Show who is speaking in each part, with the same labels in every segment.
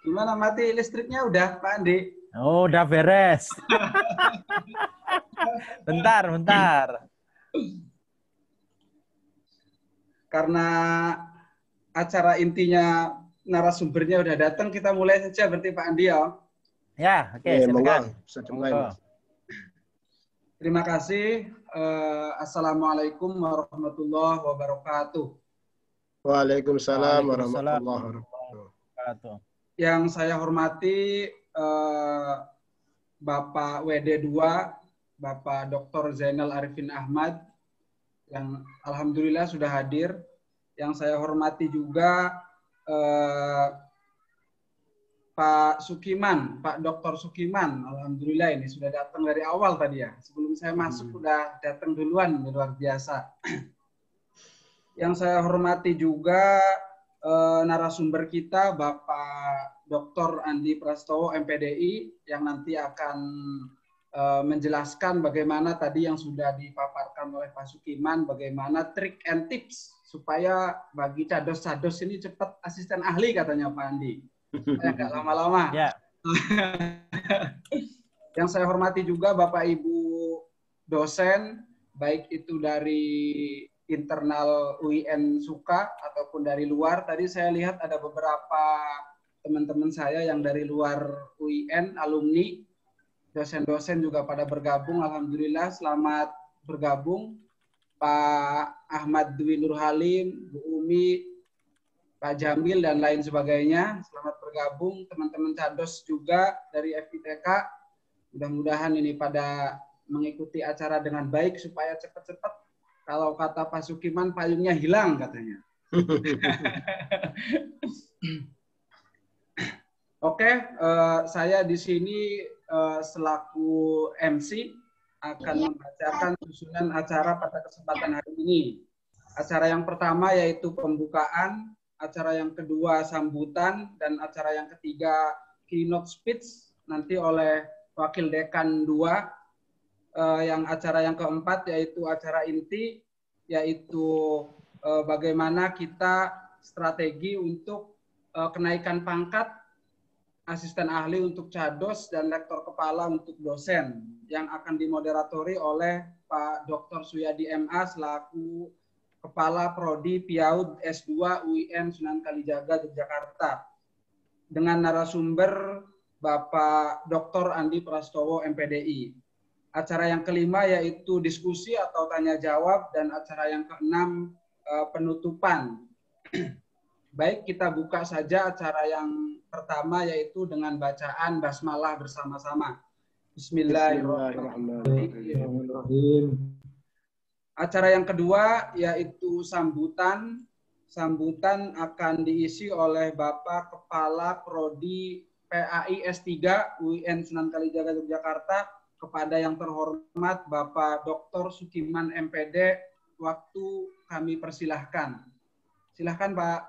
Speaker 1: Gimana mati listriknya udah, Pak Andi?
Speaker 2: Oh, udah beres. Bentar.
Speaker 1: Karena acara intinya narasumbernya udah datang, kita mulai saja berarti Pak Andi ya.
Speaker 2: Ya, oke, silakan.
Speaker 3: Bisa dimulai, Mas.
Speaker 1: Terima kasih. Assalamualaikum warahmatullahi wabarakatuh.
Speaker 3: Waalaikumsalam warahmatullahi wabarakatuh.
Speaker 1: Yang saya hormati Bapak WD2, Bapak Dr. Zainal Arifin Ahmad, yang alhamdulillah sudah hadir. Yang saya hormati juga Pak Sukiman, Pak Dr. Sukiman, alhamdulillah ini sudah datang dari awal tadi ya. Sebelum saya masuk sudah datang duluan, luar biasa. Yang saya hormati juga narasumber kita Bapak Dr. Andi Prastowo MPDI yang nanti akan menjelaskan bagaimana tadi yang sudah dipaparkan oleh Pak Sukiman, bagaimana trik and tips supaya bagi cados-cados ini cepat asisten ahli katanya Pak Andi. Nggak lama-lama. Ya. Yang saya hormati juga Bapak Ibu dosen, baik itu dari internal UIN Suka ataupun dari luar. Tadi saya lihat ada beberapa teman-teman saya yang dari luar UIN, alumni, dosen-dosen juga pada bergabung. Alhamdulillah, selamat bergabung. Pak Ahmad Dwi Nur Halim, Bu Umi, Pak Jamil, dan lain sebagainya. Selamat bergabung. Teman-teman Cados juga dari FITK. Mudah-mudahan ini pada mengikuti acara dengan baik supaya cepat-cepat. Kalau kata Pak Sukiman, payungnya hilang katanya. Oke, saya di sini selaku MC akan membacakan susunan acara pada kesempatan hari ini. Acara yang pertama yaitu pembukaan, acara yang kedua sambutan, dan acara yang ketiga keynote speech nanti oleh Wakil Dekan 2. Yang acara yang keempat yaitu acara inti, yaitu bagaimana kita strategi untuk kenaikan pangkat asisten ahli untuk Cados dan lektor kepala untuk dosen yang akan dimoderatori oleh Pak Dr. Suyadi MA selaku Kepala Prodi PIAUD S2 UIN Sunan Kalijaga, Yogyakarta, dengan narasumber Bapak Dr. Andi Prastowo MPDI. Acara yang kelima yaitu diskusi atau tanya jawab, dan acara yang keenam penutupan. Baik, kita buka saja acara yang pertama yaitu dengan bacaan basmalah bersama-sama. Bismillahirrahmanirrahim. Acara yang kedua yaitu sambutan. Sambutan akan diisi oleh Bapak Kepala Prodi PAI S3 UIN Sunan Kalijaga Yogyakarta kepada yang terhormat Bapak Dr. Sukiman MPD. Waktu kami persilahkan. Silahkan Pak.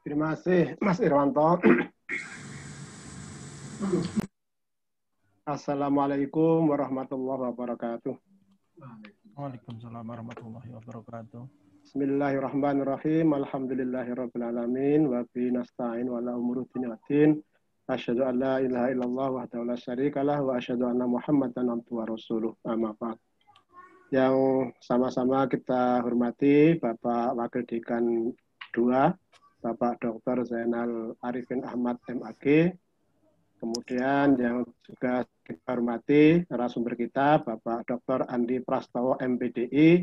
Speaker 3: Terima kasih Mas Irwanto. Assalamualaikum warahmatullahi wabarakatuh.
Speaker 2: Waalaikumsalam warahmatullahi wabarakatuh.
Speaker 3: Bismillahirrahmanirrahim. Alhamdulillahirabbil alamin wa bihi nasta'in wa ala umuri dunya waddin. Asyhadu an la ilaha illallah wahdahu la syarikalah wa asyhadu anna Muhammadan abduhu wa rasuluh. Amma ba'd. Yang sama-sama kita hormati Bapak Wakil Dekan 2, Bapak Dr. Zainal Arifin Ahmad MAG. Kemudian yang juga kita hormati narasumber kita Bapak Dr. Andi Prastowo MPDI.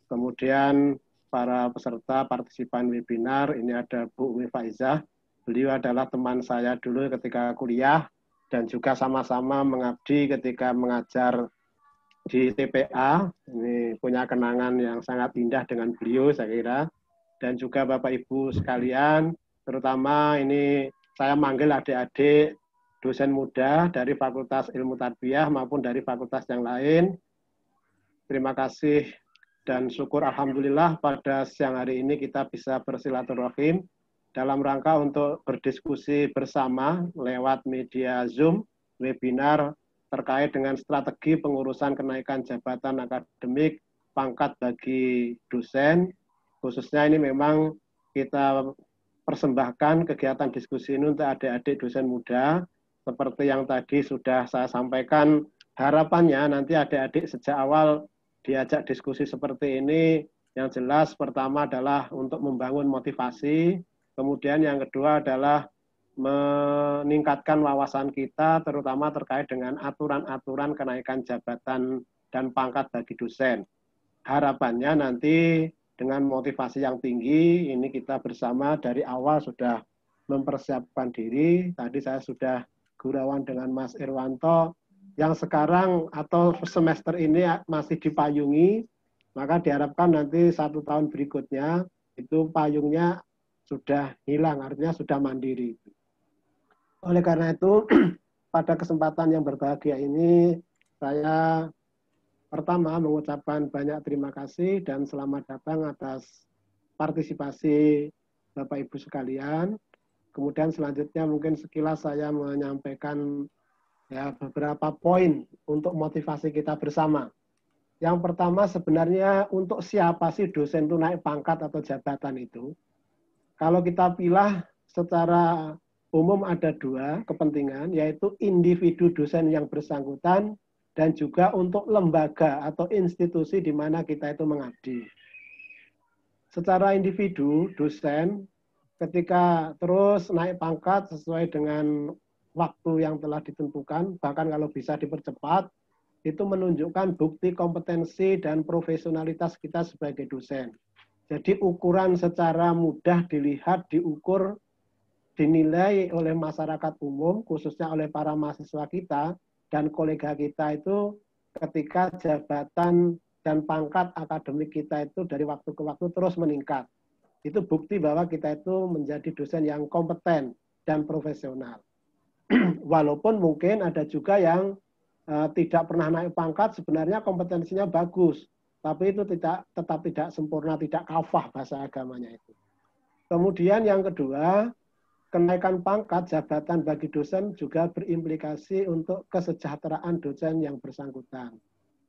Speaker 3: Kemudian para peserta partisipan webinar, ini ada Bu Umi Faizah. Beliau adalah teman saya dulu ketika kuliah dan juga sama-sama mengabdi ketika mengajar di TPA. Ini punya kenangan yang sangat indah dengan beliau saya kira. Dan juga Bapak Ibu sekalian, terutama ini saya manggil adik-adik dosen muda dari Fakultas Ilmu Tarbiyah maupun dari fakultas yang lain. Terima kasih dan syukur alhamdulillah pada siang hari ini kita bisa bersilaturahim dalam rangka untuk berdiskusi bersama lewat media Zoom, webinar terkait dengan strategi pengurusan kenaikan jabatan akademik pangkat bagi dosen. Khususnya ini memang kita persembahkan kegiatan diskusi ini untuk adik-adik dosen muda. Seperti yang tadi sudah saya sampaikan, harapannya nanti adik-adik sejak awal diajak diskusi seperti ini, yang jelas pertama adalah untuk membangun motivasi, kemudian yang kedua adalah meningkatkan wawasan kita, terutama terkait dengan aturan-aturan kenaikan jabatan dan pangkat bagi dosen. Harapannya nanti dengan motivasi yang tinggi, ini kita bersama dari awal sudah mempersiapkan diri. Tadi saya sudah gurauan dengan Mas Irwanto, yang sekarang atau semester ini masih dipayungi, maka diharapkan nanti 1 tahun berikutnya itu payungnya sudah hilang, artinya sudah mandiri. Oleh karena itu, pada kesempatan yang berbahagia ini, saya pertama mengucapkan banyak terima kasih dan selamat datang atas partisipasi Bapak Ibu sekalian. Kemudian selanjutnya mungkin sekilas saya menyampaikan ya beberapa poin untuk motivasi kita bersama. Yang pertama sebenarnya untuk siapa sih dosen itu naik pangkat atau jabatan itu? Kalau kita pilih secara umum ada 2 kepentingan, yaitu individu dosen yang bersangkutan dan juga untuk lembaga atau institusi di mana kita itu mengabdi. Secara individu, dosen ketika terus naik pangkat sesuai dengan waktu yang telah ditentukan, bahkan kalau bisa dipercepat, itu menunjukkan bukti kompetensi dan profesionalitas kita sebagai dosen. Jadi ukuran secara mudah dilihat, diukur, dinilai oleh masyarakat umum, khususnya oleh para mahasiswa kita dan kolega kita itu ketika jabatan dan pangkat akademik kita itu dari waktu ke waktu terus meningkat. Itu bukti bahwa kita itu menjadi dosen yang kompeten dan profesional. Walaupun mungkin ada juga yang tidak pernah naik pangkat, sebenarnya kompetensinya bagus, tapi itu tetap tidak sempurna, tidak kafah bahasa agamanya itu. Kemudian yang kedua, kenaikan pangkat jabatan bagi dosen juga berimplikasi untuk kesejahteraan dosen yang bersangkutan.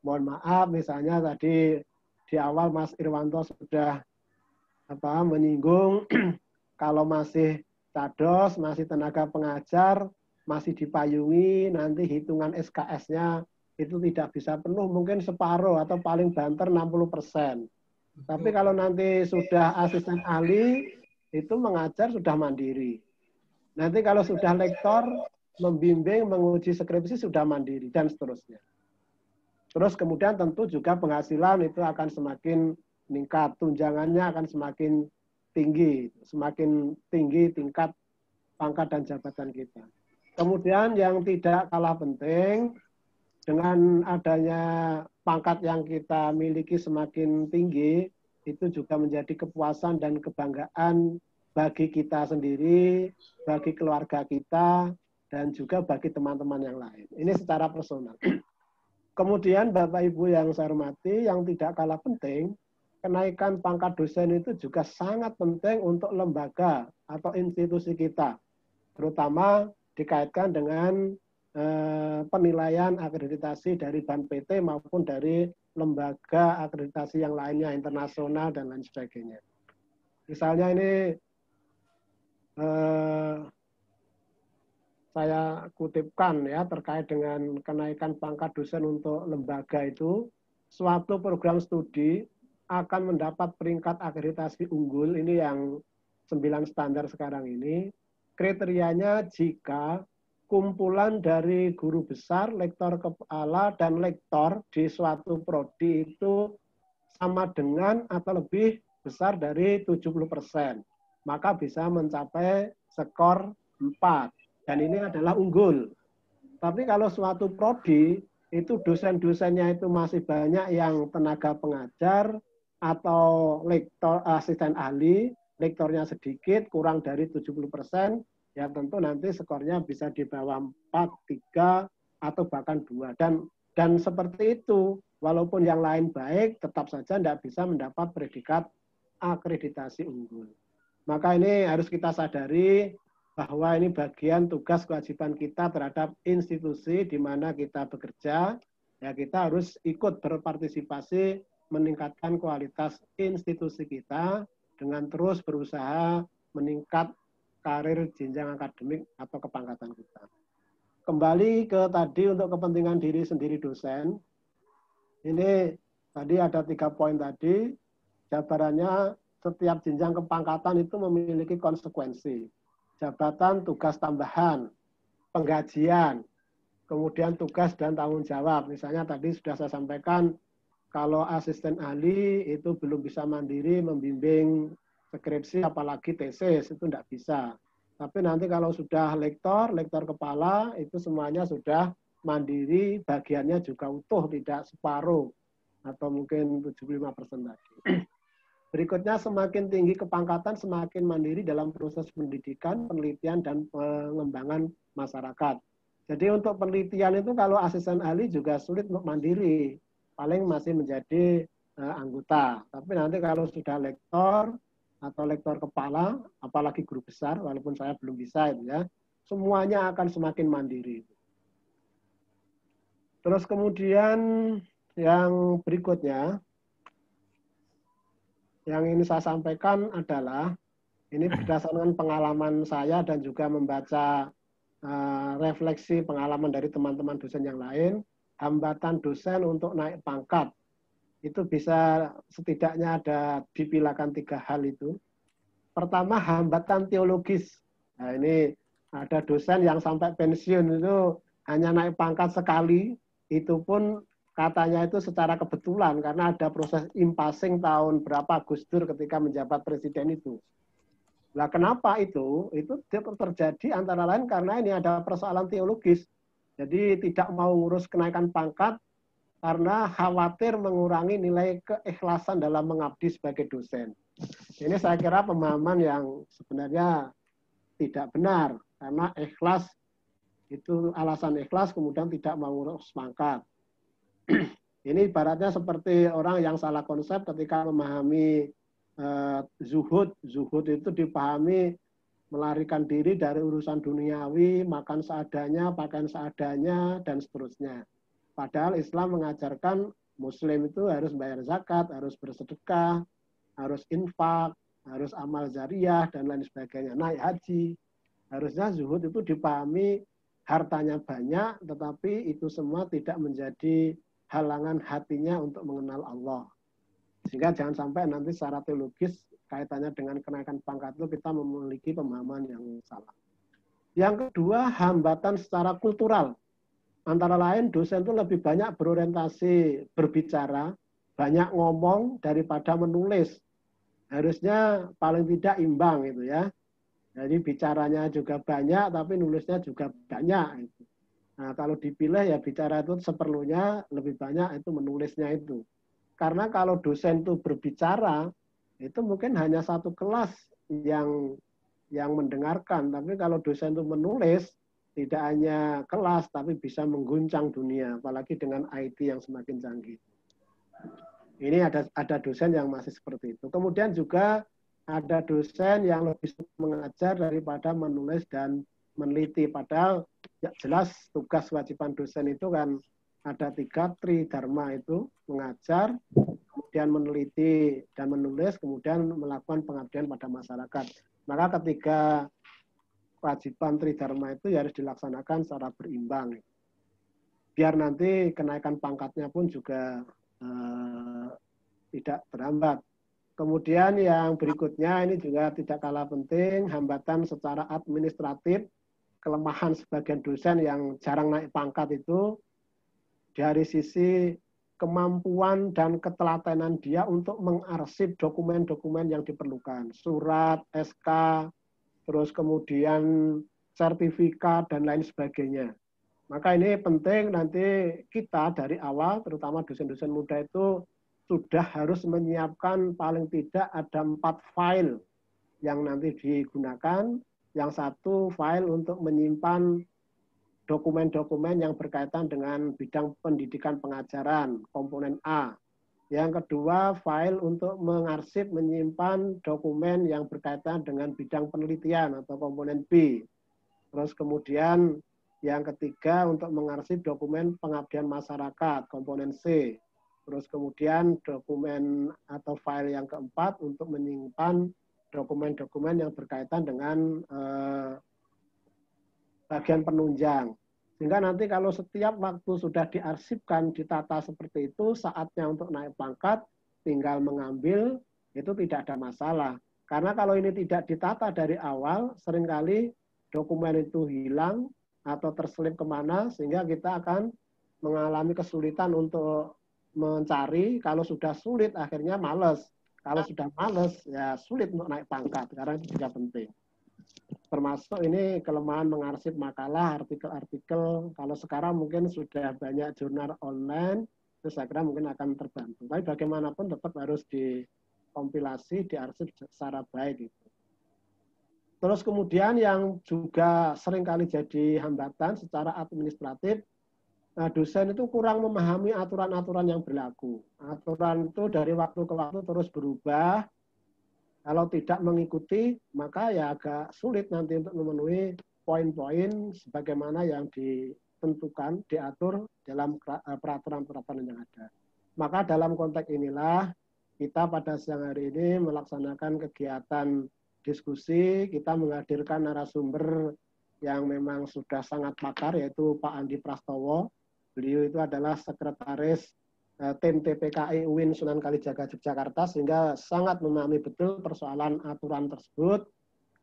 Speaker 3: Mohon maaf, misalnya tadi di awal Mas Irwanto sudah menyinggung kalau masih cados, masih tenaga pengajar, masih dipayungi, nanti hitungan SKS-nya itu tidak bisa penuh, mungkin separuh atau paling banter 60%. Tapi kalau nanti sudah asisten ahli, itu mengajar sudah mandiri. Nanti kalau sudah lektor, membimbing, menguji skripsi sudah mandiri, dan seterusnya. Terus kemudian tentu juga penghasilan itu akan semakin meningkat, tunjangannya akan semakin tinggi tingkat pangkat dan jabatan kita. Kemudian yang tidak kalah penting, dengan adanya pangkat yang kita miliki semakin tinggi, itu juga menjadi kepuasan dan kebanggaan bagi kita sendiri, bagi keluarga kita, dan juga bagi teman-teman yang lain. Ini secara personal. Kemudian Bapak Ibu yang saya hormati, yang tidak kalah penting, kenaikan pangkat dosen itu juga sangat penting untuk lembaga atau institusi kita, terutama dikaitkan dengan penilaian akreditasi dari BAN PT maupun dari lembaga akreditasi yang lainnya, internasional dan lain sebagainya. Misalnya ini saya kutipkan ya terkait dengan kenaikan pangkat dosen untuk lembaga itu, suatu program studi akan mendapat peringkat akreditasi unggul, ini yang 9 standar sekarang ini, kriterianya jika kumpulan dari guru besar, lektor kepala, dan lektor di suatu prodi itu sama dengan atau lebih besar dari 70%. Maka bisa mencapai skor 4. Dan ini adalah unggul. Tapi kalau suatu prodi, itu dosen-dosennya itu masih banyak yang tenaga pengajar atau lektor, asisten ahli, lektornya sedikit, kurang dari 70%, ya tentu nanti skornya bisa di bawah 4, 3, atau bahkan 2. Dan seperti itu, walaupun yang lain baik, tetap saja tidak bisa mendapat predikat akreditasi unggul. Maka ini harus kita sadari bahwa ini bagian tugas kewajiban kita terhadap institusi di mana kita bekerja, ya kita harus ikut berpartisipasi meningkatkan kualitas institusi kita dengan terus berusaha meningkat karir jenjang akademik atau kepangkatan kita. Kembali ke tadi untuk kepentingan diri sendiri dosen, ini tadi ada 3 poin tadi, jabarannya setiap jenjang kepangkatan itu memiliki konsekuensi. Jabatan, tugas tambahan, penggajian, kemudian tugas dan tanggung jawab. Misalnya tadi sudah saya sampaikan, kalau asisten ahli itu belum bisa mandiri membimbing skripsi, apalagi tesis, itu tidak bisa. Tapi nanti kalau sudah lektor kepala, itu semuanya sudah mandiri, bagiannya juga utuh, tidak separuh, atau mungkin 75% tadi. Berikutnya, semakin tinggi kepangkatan, semakin mandiri dalam proses pendidikan, penelitian, dan pengembangan masyarakat. Jadi untuk penelitian itu kalau asisten ahli juga sulit untuk mandiri, paling masih menjadi anggota. Tapi nanti kalau sudah lektor atau lektor kepala, apalagi guru besar, walaupun saya belum bisa itu ya, semuanya akan semakin mandiri. Terus kemudian yang berikutnya, yang ini saya sampaikan adalah, ini berdasarkan pengalaman saya dan juga membaca refleksi pengalaman dari teman-teman dosen yang lain, hambatan dosen untuk naik pangkat itu bisa setidaknya ada dipilahkan 3 hal itu. Pertama, hambatan teologis. Nah, ini ada dosen yang sampai pensiun itu hanya naik pangkat sekali, itu pun katanya itu secara kebetulan karena ada proses impassing tahun berapa Gus Dur ketika menjabat presiden itu. Nah, kenapa itu? Itu terjadi antara lain karena ini ada persoalan teologis. Jadi tidak mau ngurus kenaikan pangkat karena khawatir mengurangi nilai keikhlasan dalam mengabdi sebagai dosen. Ini saya kira pemahaman yang sebenarnya tidak benar, karena ikhlas itu alasan ikhlas kemudian tidak mau ngurus pangkat. Ini ibaratnya seperti orang yang salah konsep ketika memahami zuhud. Zuhud itu dipahami melarikan diri dari urusan duniawi, makan seadanya, pakaian seadanya, dan seterusnya. Padahal Islam mengajarkan Muslim itu harus bayar zakat, harus bersedekah, harus infak, harus amal jariah, dan lain sebagainya. Naik haji. Harusnya zuhud itu dipahami hartanya banyak, tetapi itu semua tidak menjadi halangan hatinya untuk mengenal Allah. Sehingga jangan sampai nanti secara teologis kaitannya dengan kenaikan pangkat itu kita memiliki pemahaman yang salah. Yang kedua, hambatan secara kultural. Antara lain dosen itu lebih banyak berorientasi berbicara, banyak ngomong daripada menulis. Harusnya paling tidak imbang itu ya. Jadi bicaranya juga banyak, tapi nulisnya juga banyak. Nah, kalau dipilih ya bicara itu seperlunya, lebih banyak itu menulisnya itu. Karena kalau dosen itu berbicara, itu mungkin hanya satu kelas yang mendengarkan. Tapi kalau dosen itu menulis, tidak hanya kelas, tapi bisa mengguncang dunia, apalagi dengan IT yang semakin canggih. Ini ada dosen yang masih seperti itu. Kemudian juga ada dosen yang lebih mengajar daripada menulis dan meneliti. Padahal ya jelas tugas kewajiban dosen itu kan ada 3 tridharma itu, mengajar, kemudian meneliti dan menulis, kemudian melakukan pengabdian pada masyarakat. Maka ketika kewajiban tridharma itu ya harus dilaksanakan secara berimbang. Biar nanti kenaikan pangkatnya pun juga tidak terhambat. Kemudian yang berikutnya ini juga tidak kalah penting, hambatan secara administratif, kelemahan sebagian dosen yang jarang naik pangkat itu dari sisi kemampuan dan ketelatenan dia untuk mengarsip dokumen-dokumen yang diperlukan, surat, SK, terus kemudian sertifikat dan lain sebagainya. Maka ini penting nanti kita dari awal, terutama dosen-dosen muda itu sudah harus menyiapkan paling tidak ada 4 file yang nanti digunakan. Yang satu file untuk menyimpan dokumen-dokumen yang berkaitan dengan bidang pendidikan pengajaran, komponen A. Yang kedua, file untuk mengarsip, menyimpan dokumen yang berkaitan dengan bidang penelitian atau komponen B. Terus kemudian yang ketiga untuk mengarsip dokumen pengabdian masyarakat, komponen C. Terus kemudian dokumen atau file yang keempat untuk menyimpan dokumen-dokumen yang berkaitan dengan bagian penunjang. Sehingga nanti kalau setiap waktu sudah diarsipkan, ditata seperti itu, saatnya untuk naik pangkat, tinggal mengambil, itu tidak ada masalah. Karena kalau ini tidak ditata dari awal, seringkali dokumen itu hilang atau terselip kemana, sehingga kita akan mengalami kesulitan untuk mencari. Kalau sudah sulit, akhirnya males. Kalau sudah males, ya sulit untuk naik pangkat, karena itu juga penting. Termasuk ini kelemahan mengarsip makalah, artikel-artikel. Kalau sekarang mungkin sudah banyak jurnal online, itu saya kira mungkin akan terbantu. Tapi bagaimanapun tetap harus dikompilasi, diarsip secara baik. Terus kemudian yang juga seringkali jadi hambatan secara administratif, dosen itu kurang memahami aturan-aturan yang berlaku. Aturan itu dari waktu ke waktu terus berubah. Kalau tidak mengikuti, maka ya agak sulit nanti untuk memenuhi poin-poin sebagaimana yang ditentukan, diatur dalam peraturan-peraturan yang ada. Maka dalam konteks inilah, kita pada siang hari ini melaksanakan kegiatan diskusi, kita menghadirkan narasumber yang memang sudah sangat pakar, yaitu Pak Andi Prastowo. Beliau itu adalah sekretaris tim TPKI UIN Sunan Kalijaga Yogyakarta, sehingga sangat memahami betul persoalan aturan tersebut.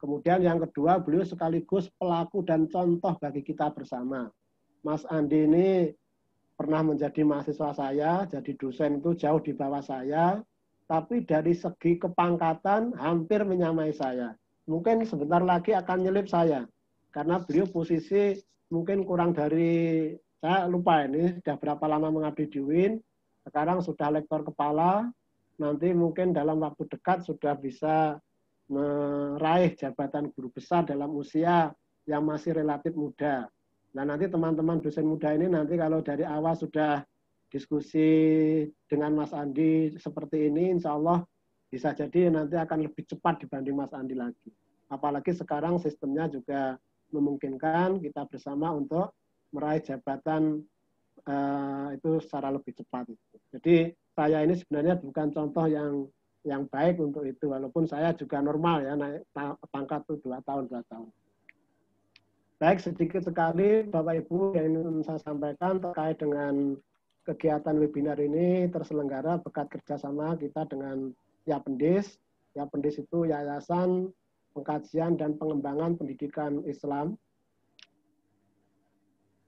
Speaker 3: Kemudian yang kedua, beliau sekaligus pelaku dan contoh bagi kita bersama. Mas Andi ini pernah menjadi mahasiswa saya, jadi dosen itu jauh di bawah saya, tapi dari segi kepangkatan hampir menyamai saya. Mungkin sebentar lagi akan nyelip saya, karena beliau posisi mungkin kurang dari, saya lupa ini, sudah berapa lama mengabdi di UIN, sekarang sudah lektor kepala, nanti mungkin dalam waktu dekat sudah bisa meraih jabatan guru besar dalam usia yang masih relatif muda. Nah nanti teman-teman dosen muda ini nanti kalau dari awal sudah diskusi dengan Mas Andi seperti ini, insya Allah bisa jadi nanti akan lebih cepat dibanding Mas Andi lagi. Apalagi sekarang sistemnya juga memungkinkan kita bersama untuk meraih jabatan itu secara lebih cepat. Jadi saya ini sebenarnya bukan contoh yang baik untuk itu, walaupun saya juga normal ya naik pangkat itu 2 tahun. Baik, sedikit sekali Bapak Ibu yang ingin saya sampaikan terkait dengan kegiatan webinar ini terselenggara berkat kerjasama kita dengan Yapendis. Yapendis itu Yayasan Pengkajian dan Pengembangan Pendidikan Islam,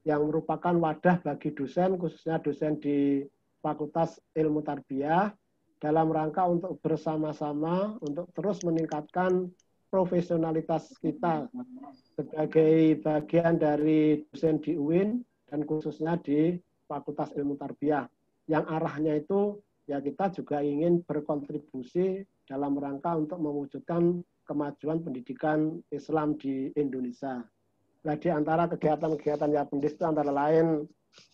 Speaker 3: yang merupakan wadah bagi dosen, khususnya dosen di Fakultas Ilmu Tarbiyah, dalam rangka untuk bersama-sama untuk terus meningkatkan profesionalitas kita sebagai bagian dari dosen di UIN dan khususnya di Fakultas Ilmu Tarbiyah. Yang arahnya itu ya kita juga ingin berkontribusi dalam rangka untuk mewujudkan kemajuan pendidikan Islam di Indonesia. Nah, di antara kegiatan-kegiatan Yapendis itu antara lain,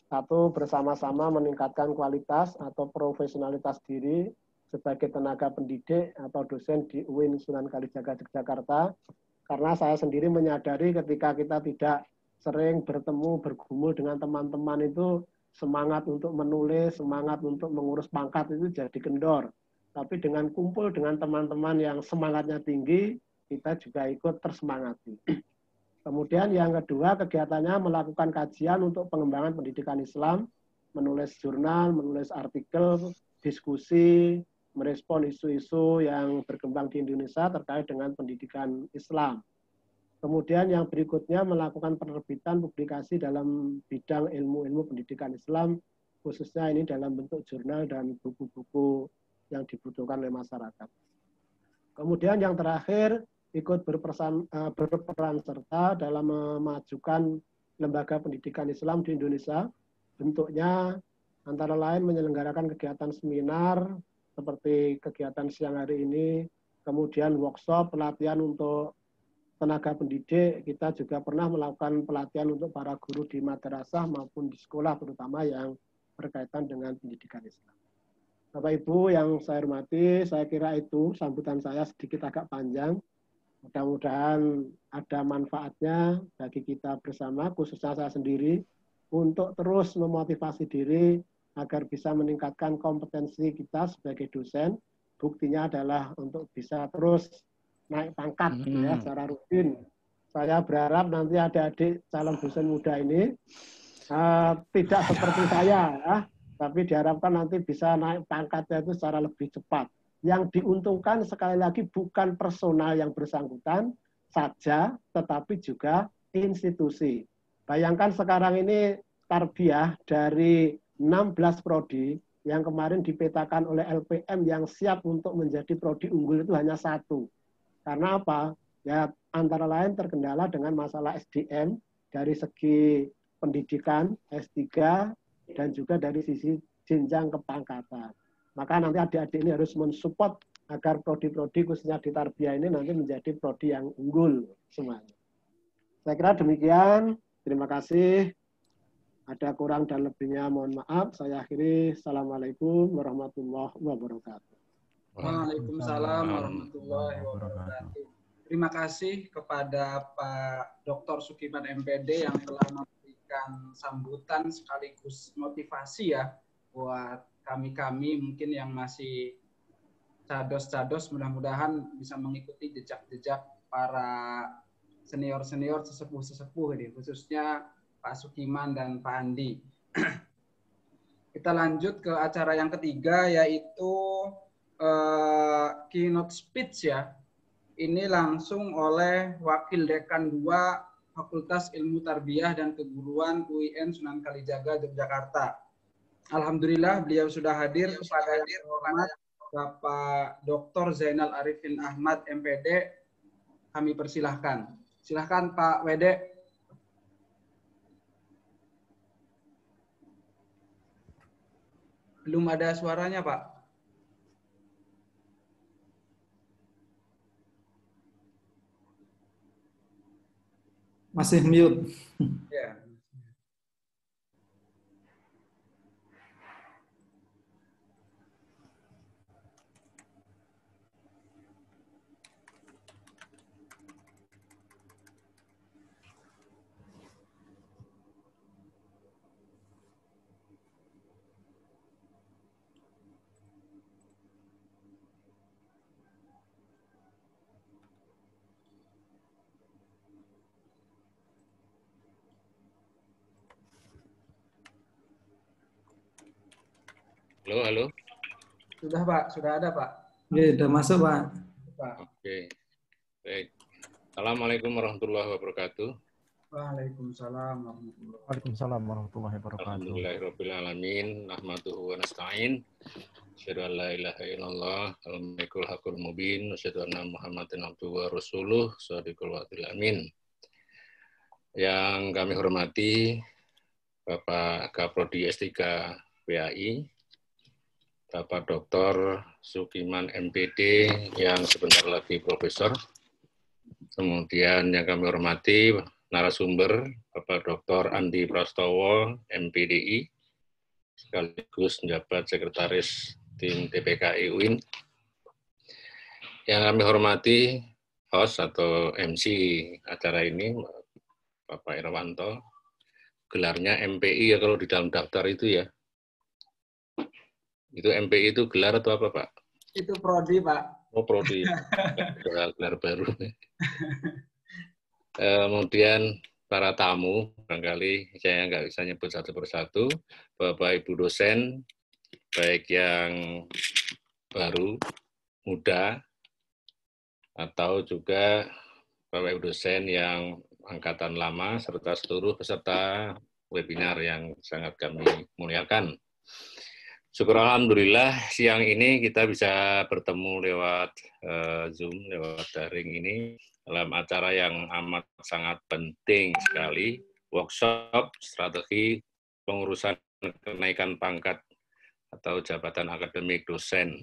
Speaker 3: satu, bersama-sama meningkatkan kualitas atau profesionalitas diri sebagai tenaga pendidik atau dosen di UIN Sunan Kalijaga Yogyakarta. Karena saya sendiri menyadari ketika kita tidak sering bertemu, bergumul dengan teman-teman itu, semangat untuk menulis, semangat untuk mengurus pangkat itu jadi kendor. Tapi dengan kumpul dengan teman-teman yang semangatnya tinggi, kita juga ikut tersemangati. Kemudian yang kedua, kegiatannya melakukan kajian untuk pengembangan pendidikan Islam, menulis jurnal, menulis artikel, diskusi, merespon isu-isu yang berkembang di Indonesia terkait dengan pendidikan Islam. Kemudian yang berikutnya melakukan penerbitan publikasi dalam bidang ilmu-ilmu pendidikan Islam, khususnya ini dalam bentuk jurnal dan buku-buku yang dibutuhkan oleh masyarakat. Kemudian yang terakhir, ikut berperan serta dalam memajukan lembaga pendidikan Islam di Indonesia. Bentuknya antara lain menyelenggarakan kegiatan seminar seperti kegiatan siang hari ini, kemudian workshop, pelatihan untuk tenaga pendidik. Kita juga pernah melakukan pelatihan untuk para guru di madrasah maupun di sekolah, terutama yang berkaitan dengan pendidikan Islam. Bapak Ibu yang saya hormati, saya kira itu sambutan saya sedikit agak panjang. Mudah-mudahan ada manfaatnya bagi kita bersama, khususnya saya sendiri, untuk terus memotivasi diri agar bisa meningkatkan kompetensi kita sebagai dosen. Buktinya adalah untuk bisa terus naik pangkat ya secara rutin. Saya berharap nanti adik-adik calon dosen muda ini tidak seperti saya, ya, tapi diharapkan nanti bisa naik pangkatnya itu secara lebih cepat. Yang diuntungkan sekali lagi bukan personal yang bersangkutan saja, tetapi juga institusi. Bayangkan sekarang ini tarbiyah dari 16 prodi yang kemarin dipetakan oleh LPM yang siap untuk menjadi prodi unggul itu hanya 1. Karena apa? Ya antara lain terkendala dengan masalah SDM dari segi pendidikan S3 dan juga dari sisi jenjang kepangkatan. Maka nanti adik-adik ini harus mensupport agar prodi-prodi khususnya di tarbiyah ini nanti menjadi prodi yang unggul semuanya. Saya kira demikian. Terima kasih. Ada kurang dan lebihnya mohon maaf. Saya akhiri. Assalamualaikum warahmatullahi wabarakatuh.
Speaker 1: Waalaikumsalam warahmatullahi wabarakatuh. Terima kasih kepada Pak Dr. Sukiman MPD yang telah memberikan sambutan sekaligus motivasi ya buat kami-kami mungkin yang masih cados-cados, mudah-mudahan bisa mengikuti jejak-jejak para senior-senior sesepuh-sesepuh ini, khususnya Pak Sukiman dan Pak Andi. Kita lanjut ke acara yang ketiga, yaitu keynote speech ya. Ini langsung oleh Wakil Dekan 2 Fakultas Ilmu Tarbiyah dan Keguruan UIN Sunan Kalijaga, Yogyakarta. Alhamdulillah beliau sudah hadir. Kepada yang terhormat Bapak Dr. Zainal Arifin Ahmad MPD, kami persilahkan. Silahkan Pak Wede. Belum ada suaranya Pak.
Speaker 4: Masih mute.
Speaker 1: Ya.
Speaker 5: Halo, halo.
Speaker 1: Sudah Pak, sudah ada Pak.
Speaker 4: Ya, sudah masuk Pak.
Speaker 5: Oke, baik. Assalamualaikum warahmatullahi wabarakatuh.
Speaker 1: Waalaikumsalam
Speaker 2: warahmatullahi wabarakatuh.
Speaker 5: Alhamdulillahirrabbilalamin. Nahmaduhu wa nasta'in. Asyhadu an la ilaha illallah. Al-malikul haqqul mubin. Asyhadu anna Muhammadan abduhu wa rasuluh. Shadiqul wa'dil amin. Yang kami hormati Bapak Kaprodi S3 PAI, Bapak Dr. Sukiman MPD yang sebentar lagi profesor. Kemudian yang kami hormati narasumber Bapak Dr. Andi Prastowo MPDI, sekaligus menjabat sekretaris tim TPKI UIN. Yang kami hormati host atau MC acara ini, Bapak Irwanto. Gelarnya MPI ya kalau di dalam daftar itu ya. Itu MPI itu gelar atau apa, Pak?
Speaker 1: Itu prodi, Pak.
Speaker 5: Oh, prodi. Gelar baru. Kemudian para tamu, barangkali saya nggak bisa nyebut satu persatu, Bapak Ibu dosen, baik yang baru, muda, atau juga Bapak Ibu dosen yang angkatan lama, serta seluruh peserta webinar yang sangat kami muliakan. Syukur alhamdulillah siang ini kita bisa bertemu lewat Zoom, lewat daring ini dalam acara yang amat sangat penting sekali, workshop strategi pengurusan kenaikan pangkat atau jabatan akademik dosen.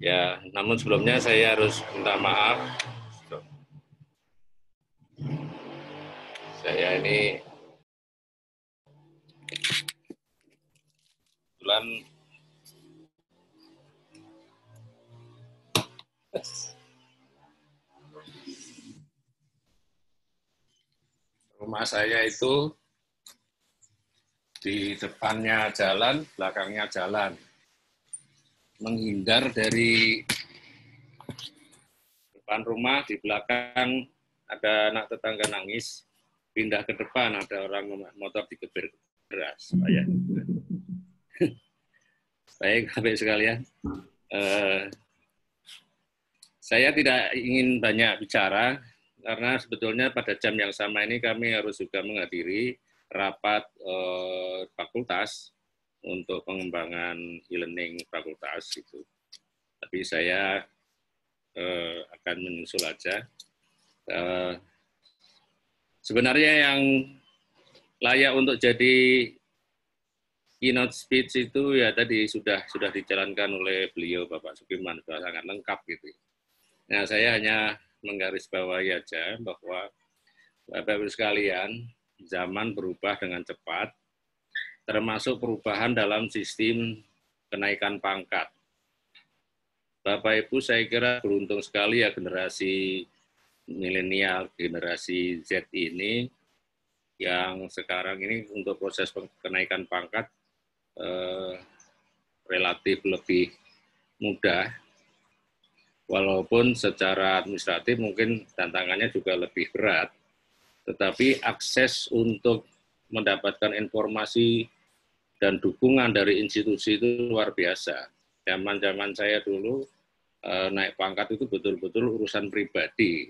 Speaker 5: Ya, namun sebelumnya saya harus minta maaf. Saya ini rumah saya itu di depannya jalan, belakangnya jalan. Menghindar dari depan rumah, di belakang ada anak tetangga nangis, pindah ke depan ada orang motor digebir keras. Baik, Bapak sekalian, saya tidak ingin banyak bicara karena sebetulnya pada jam yang sama ini kami harus juga menghadiri rapat fakultas untuk pengembangan e-learning fakultas itu. Tapi saya akan menyusul aja. Sebenarnya yang layak untuk jadi keynote speech itu ya tadi sudah dijalankan oleh beliau Bapak Sukiman, sudah sangat lengkap gitu. Nah, saya hanya menggarisbawahi aja bahwa Bapak-Ibu sekalian, zaman berubah dengan cepat, termasuk perubahan dalam sistem kenaikan pangkat. Bapak Ibu saya kira beruntung sekali ya generasi milenial, generasi Z ini yang sekarang ini untuk proses kenaikan pangkat relatif lebih mudah, walaupun secara administratif mungkin tantangannya juga lebih berat, tetapi akses untuk mendapatkan informasi dan dukungan dari institusi itu luar biasa. Zaman-zaman saya dulu naik pangkat itu betul-betul urusan pribadi.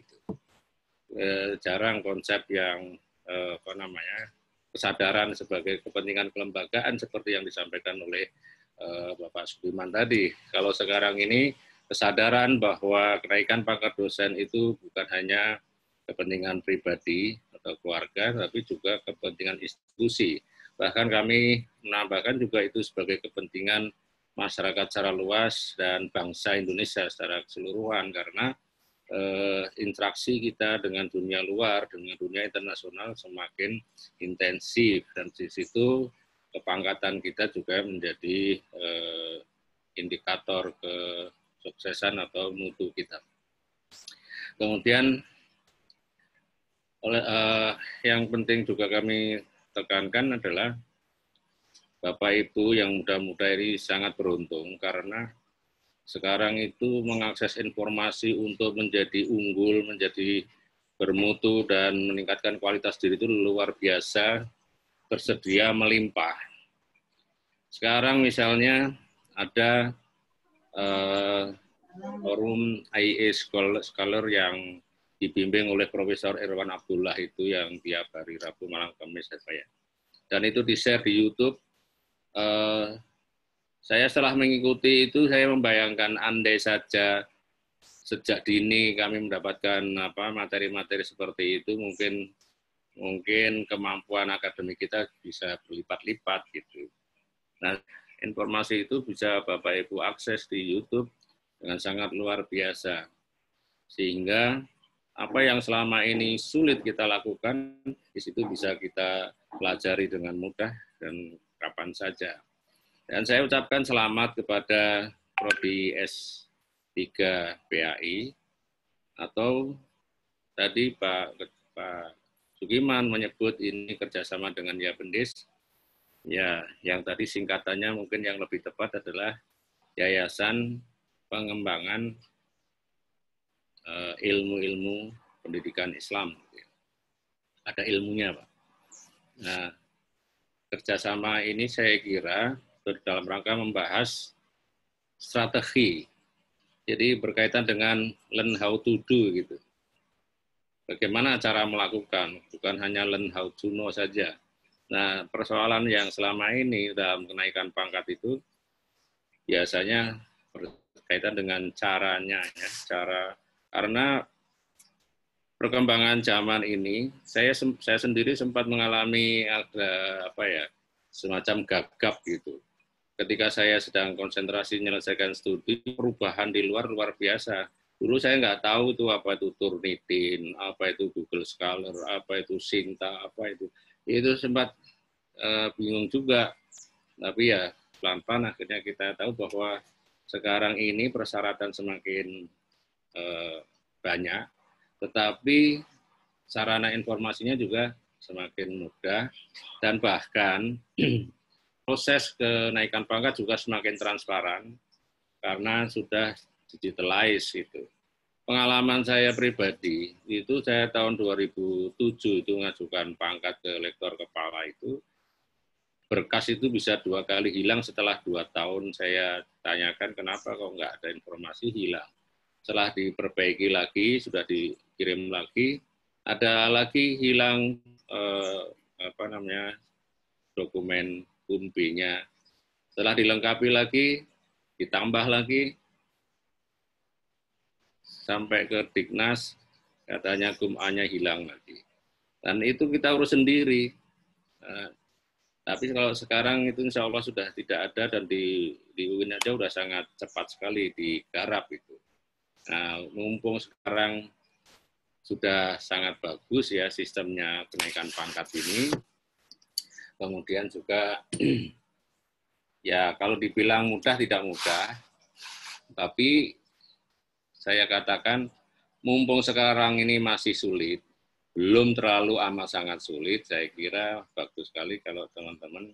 Speaker 5: Jarang konsep yang kesadaran sebagai kepentingan kelembagaan seperti yang disampaikan oleh Bapak Sudirman tadi. Kalau sekarang ini kesadaran bahwa kenaikan pangkat dosen itu bukan hanya kepentingan pribadi atau keluarga, tapi juga kepentingan institusi. Bahkan kami menambahkan juga itu sebagai kepentingan masyarakat secara luas dan bangsa Indonesia secara keseluruhan, karena interaksi kita dengan dunia luar, dengan dunia internasional semakin intensif, dan di situ kepangkatan kita juga menjadi indikator kesuksesan atau mutu kita. Kemudian yang penting juga kami tekankan adalah Bapak Ibu yang muda-muda ini sangat beruntung karena sekarang itu mengakses informasi untuk menjadi unggul, menjadi bermutu dan meningkatkan kualitas diri itu luar biasa, tersedia melimpah. Sekarang misalnya ada forum IE Scholar yang dibimbing oleh Profesor Irwan Abdullah itu yang tiap hari Rabu, Malam, Kamis, ya. Dan itu di-share di YouTube. Saya setelah mengikuti itu, saya membayangkan andai saja sejak dini kami mendapatkan materi-materi seperti itu, mungkin kemampuan akademik kita bisa berlipat-lipat gitu. Nah, informasi itu bisa Bapak Ibu akses di YouTube dengan sangat luar biasa. Sehingga apa yang selama ini sulit kita lakukan, di situ bisa kita pelajari dengan mudah dan kapan saja. Dan saya ucapkan selamat kepada Prodi S3 PAI, atau tadi Pak Sugiman menyebut ini kerjasama dengan Yapendis. Ya, yang tadi singkatannya mungkin yang lebih tepat adalah Yayasan Pengembangan Ilmu-ilmu Pendidikan Islam. Ada ilmunya, Pak. Nah, kerjasama ini saya kira dalam rangka membahas strategi. Jadi berkaitan dengan learn how to do gitu. Bagaimana cara melakukan, bukan hanya learn how to know saja. Nah, persoalan yang selama ini dalam kenaikan pangkat itu biasanya berkaitan dengan caranya, ya, karena perkembangan zaman ini, saya sendiri sempat mengalami ada semacam gagap gitu. Ketika saya sedang konsentrasi menyelesaikan studi, perubahan di luar biasa. Dulu saya nggak tahu tuh apa itu Turnitin, apa itu Google Scholar, apa itu Sinta, apa itu. Itu sempat bingung juga. Tapi ya pelan-pelan akhirnya kita tahu bahwa sekarang ini persyaratan semakin banyak, tetapi sarana informasinya juga semakin mudah, dan bahkan proses kenaikan pangkat juga semakin transparan karena sudah digitalize itu. pengalaman saya pribadi, itu saya tahun 2007 itu ngajukan pangkat ke lektor kepala itu, berkas itu bisa 2 kali hilang setelah 2 tahun saya tanyakan kenapa kok nggak ada informasi hilang. Setelah diperbaiki lagi, sudah dikirim lagi, ada lagi hilang dokumen UMB-nya. Setelah dilengkapi lagi, ditambah lagi, sampai ke Dignas, katanya GUM-A-nya hilang lagi. Dan itu kita urus sendiri. Tapi kalau sekarang itu insya Allah sudah tidak ada, dan di UIN aja sudah sangat cepat sekali digarap itu. Nah, mumpung sekarang sudah sangat bagus ya sistemnya kenaikan pangkat ini, kemudian juga ya kalau dibilang mudah tidak mudah, tapi saya katakan mumpung sekarang ini masih sulit, belum terlalu amat sangat sulit, saya kira bagus sekali kalau teman-teman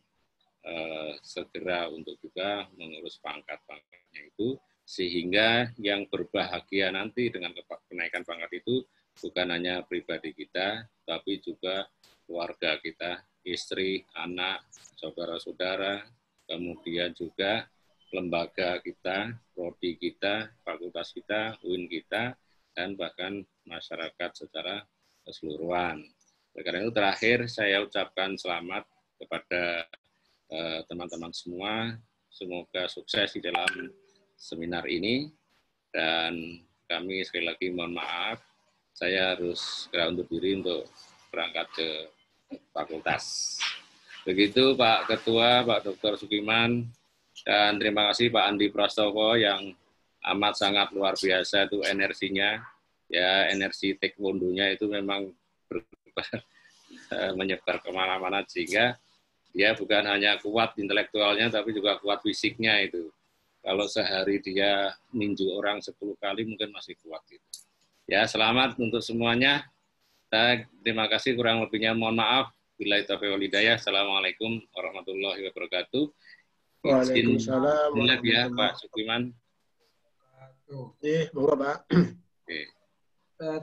Speaker 5: segera untuk juga mengurus pangkat-pangkatnya itu, sehingga yang berbahagia nanti dengan kenaikan pangkat itu bukan hanya pribadi kita, tapi juga keluarga kita, istri, anak, saudara-saudara, kemudian juga lembaga kita, prodi kita, fakultas kita, UIN kita, dan bahkan masyarakat secara keseluruhan. Karena itu terakhir saya ucapkan selamat kepada teman-teman semua. Semoga sukses di dalam seminar ini. Dan kami sekali lagi mohon maaf, saya harus segera undur diri untuk berangkat ke fakultas. Begitu Pak Ketua, Pak Dr. Sukiman. Dan terima kasih Pak Andi Prastowo yang amat sangat luar biasa itu energinya. Ya, energi taekwondo-nya itu memang menyebar kemana-mana, sehingga dia bukan hanya kuat intelektualnya, tapi juga kuat fisiknya itu. Kalau sehari dia ninju orang 10 kali mungkin masih kuat gitu. Ya, selamat untuk semuanya. Terima kasih, kurang lebihnya mohon maaf. Billahi taufiq wal hidayah. Assalamualaikum warahmatullahi wabarakatuh.
Speaker 3: Waalaikumsalam.
Speaker 5: Ya, Pak Sukiman.
Speaker 3: Monggo Pak.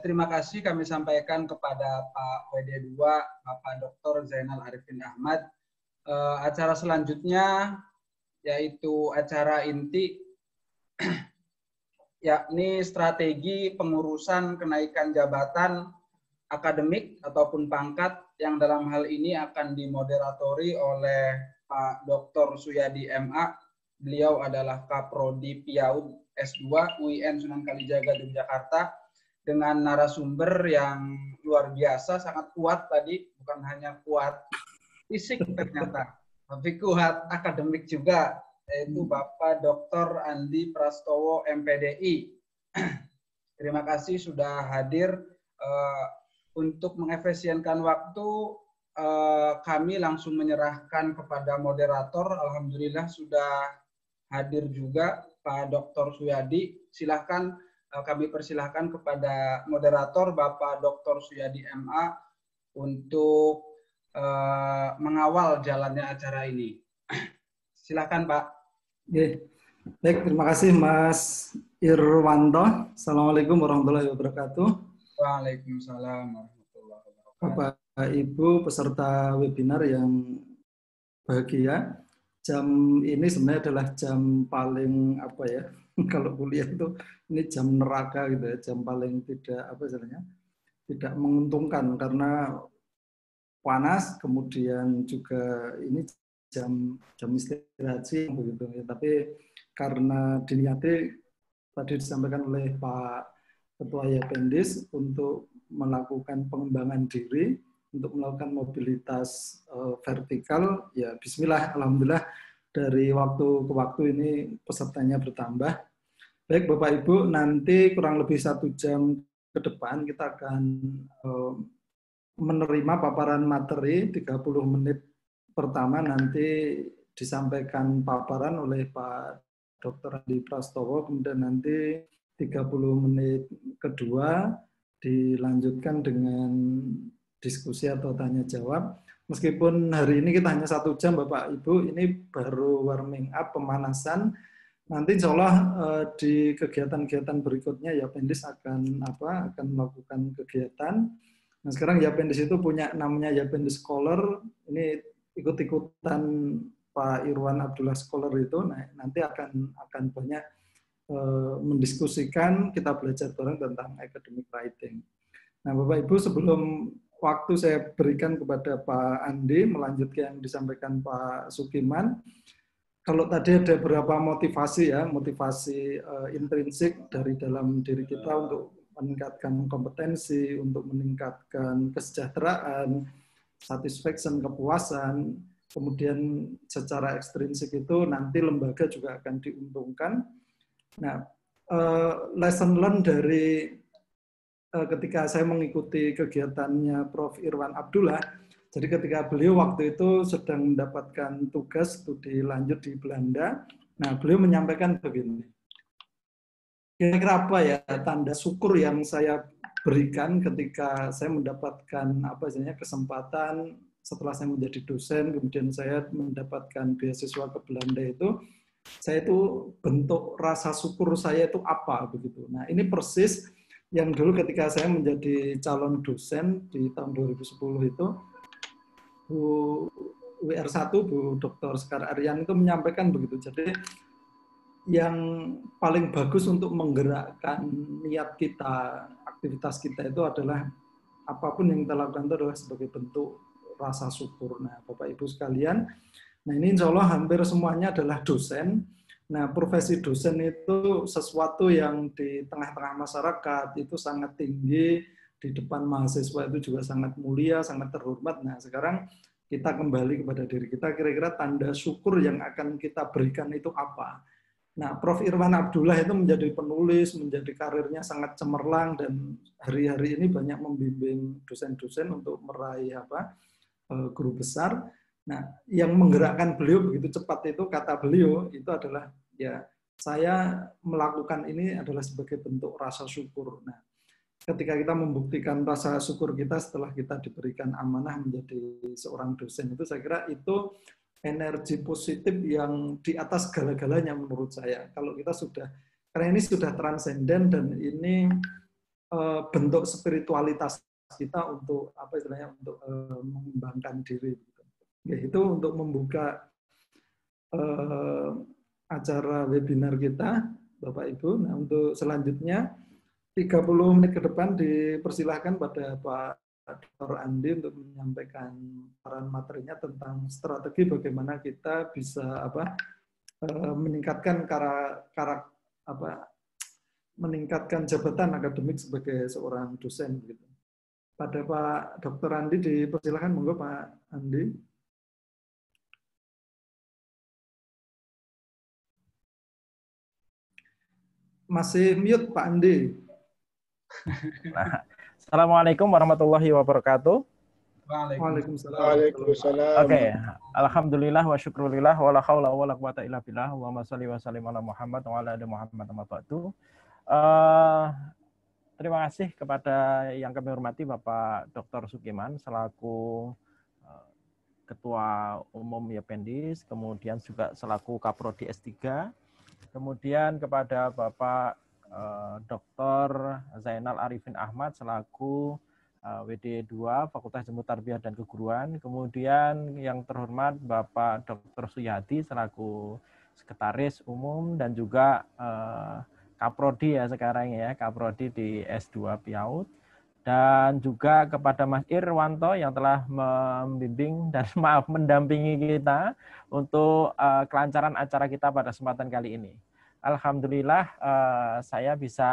Speaker 1: Terima kasih kami sampaikan kepada Pak WD2, Bapak Dr. Zainal Arifin Ahmad. Acara selanjutnya yaitu acara inti, yakni strategi pengurusan kenaikan jabatan akademik ataupun pangkat, yang dalam hal ini akan dimoderatori oleh Pak Dr. Suyadi MA. Beliau adalah Kaprodi PIAUD S2 UIN Sunan Kalijaga Yogyakarta, dengan narasumber yang luar biasa, sangat kuat tadi, bukan hanya kuat fisik ternyata, tapi kuat akademik juga, yaitu Bapak Dr. Andi Prastowo MPDI. Terima kasih sudah hadir. Untuk mengefisienkan waktu, kami langsung menyerahkan kepada moderator. Alhamdulillah sudah hadir juga Pak Dr. Suyadi. Silahkan, kami persilahkan kepada moderator Bapak Dr. Suyadi MA untuk mengawal jalannya acara ini. Silakan Pak.
Speaker 4: Oke. Baik, terima kasih Mas Irwanto. Assalamualaikum warahmatullahi wabarakatuh.
Speaker 1: Waalaikumsalam warahmatullahi wabarakatuh.
Speaker 4: Bapak Ibu peserta webinar yang bahagia, jam ini sebenarnya adalah jam paling apa ya, kalau kuliah itu ini jam neraka gitu ya, jam paling tidak menguntungkan karena panas, kemudian juga ini jam istirahat sih begitu ya. Tapi karena diniati tadi disampaikan oleh Pak Ketua Yapendis untuk melakukan pengembangan diri, untuk melakukan mobilitas vertikal, ya bismillah, alhamdulillah dari waktu ke waktu ini pesertanya bertambah. Baik Bapak Ibu, nanti kurang lebih 1 jam ke depan kita akan menerima paparan materi. 30 menit pertama nanti disampaikan paparan oleh Pak Dr. Andi Prastowo, kemudian nanti 30 menit kedua dilanjutkan dengan diskusi atau tanya jawab. Meskipun hari ini kita hanya 1 jam Bapak Ibu, ini baru warming up, pemanasan. nanti insya Allah di kegiatan-kegiatan berikutnya Yapendis akan melakukan kegiatan. Nah sekarang Yapendis itu punya namanya Yapendis Scholar, ini ikut-ikutan Pak Irwan Abdullah Scholar itu. Nah nanti akan banyak mendiskusikan, kita belajar bareng tentang academic writing. Nah Bapak Ibu, sebelum waktu saya berikan kepada Pak Andi melanjutkan yang disampaikan Pak Sukiman. Kalau tadi ada beberapa motivasi ya, motivasi intrinsik dari dalam diri kita untuk meningkatkan kompetensi, untuk meningkatkan kesejahteraan, satisfaction, kepuasan, kemudian secara ekstrinsik itu nanti lembaga juga akan diuntungkan. Nah, lesson learned dari ketika saya mengikuti kegiatannya Prof. Irwan Abdullah, jadi ketika beliau waktu itu sedang mendapatkan tugas studi lanjut di Belanda, nah beliau menyampaikan begini, kira-kira apa ya tanda syukur yang saya berikan ketika saya mendapatkan kesempatan setelah saya menjadi dosen, kemudian saya mendapatkan beasiswa ke Belanda itu, saya itu bentuk rasa syukur saya itu apa begitu. Nah ini persis yang dulu ketika saya menjadi calon dosen di tahun 2010 itu, Bu WR1, Bu Dr. Sekar Aryan itu menyampaikan begitu. Jadi yang paling bagus untuk menggerakkan niat kita, aktivitas kita itu adalah apapun yang kita lakukan itu adalah sebagai bentuk rasa syukur. Nah, Bapak Ibu sekalian, nah ini insya Allah hampir semuanya adalah dosen. Nah, profesi dosen itu sesuatu yang di tengah-tengah masyarakat itu sangat tinggi, di depan mahasiswa itu juga sangat mulia, sangat terhormat. Nah, sekarang kita kembali kepada diri kita, kira-kira tanda syukur yang akan kita berikan itu apa? Nah, Prof. Irwan Abdullah itu menjadi penulis, menjadi karirnya sangat cemerlang, dan hari-hari ini banyak membimbing dosen-dosen untuk meraih guru besar. Nah, yang menggerakkan beliau begitu cepat itu, kata beliau, itu adalah, ya, saya melakukan ini adalah sebagai bentuk rasa syukur. Nah, ketika kita membuktikan rasa syukur kita setelah kita diberikan amanah menjadi seorang dosen, itu saya kira itu energi positif yang di atas segala-galanya menurut saya. Kalau kita sudah, karena ini sudah transenden dan ini bentuk spiritualitas kita untuk untuk mengembangkan diri. Yaitu untuk membuka acara webinar kita, Bapak Ibu. Nah, untuk selanjutnya 30 menit ke depan dipersilahkan pada Pak Dr. Andi untuk menyampaikan saran materinya tentang strategi bagaimana kita bisa meningkatkan meningkatkan jabatan akademik sebagai seorang dosen gitu. Pada Pak Dr. Andi dipersilahkan, monggo Pak Andi. Masih mute Pak Andi.
Speaker 2: Nah, Assalamualaikum warahmatullahi wabarakatuh.
Speaker 3: Waalaikumsalam.
Speaker 2: Oke, alhamdulillah wa syukrulillah wa la haula wa la quwata illa billah wa sholli wa sallim ala Muhammad wa ala ali Muhammad amma ba'du. Terima kasih kepada yang kami hormati Bapak Dr. Sukiman selaku Ketua Umum Yapendis, kemudian juga selaku Kaprodi S3, kemudian kepada Bapak Dr. Zainal Arifin Ahmad selaku WD2 Fakultas Ilmu Tarbiyah dan Keguruan, kemudian yang terhormat Bapak Dr. Suyadi selaku Sekretaris Umum dan juga Kaprodi ya sekarang ya, Kaprodi di S2 PIAUD, dan juga kepada Mas Irwanto yang telah membimbing dan mendampingi kita untuk kelancaran acara kita pada kesempatan kali ini. Alhamdulillah saya bisa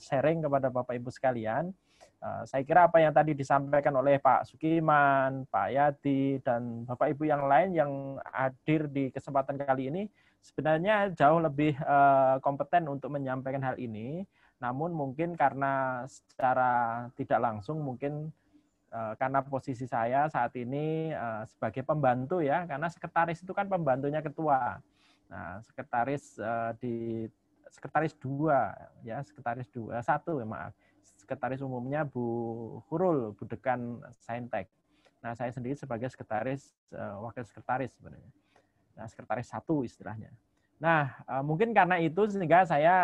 Speaker 2: sharing kepada Bapak Ibu sekalian. Saya kira apa yang tadi disampaikan oleh Pak Sukiman, Pak Yadi, dan Bapak Ibu yang lain yang hadir di kesempatan kali ini sebenarnya jauh lebih kompeten untuk menyampaikan hal ini. Namun mungkin karena secara tidak langsung mungkin karena posisi saya saat ini sebagai pembantu ya, karena sekretaris itu kan pembantunya ketua. Nah, sekretaris sekretaris umumnya Bu Hurul, Bu Dekan Saintek. Nah, saya sendiri sebagai sekretaris wakil sekretaris sebenarnya. Nah, sekretaris 1 istilahnya. Nah, mungkin karena itu sehingga saya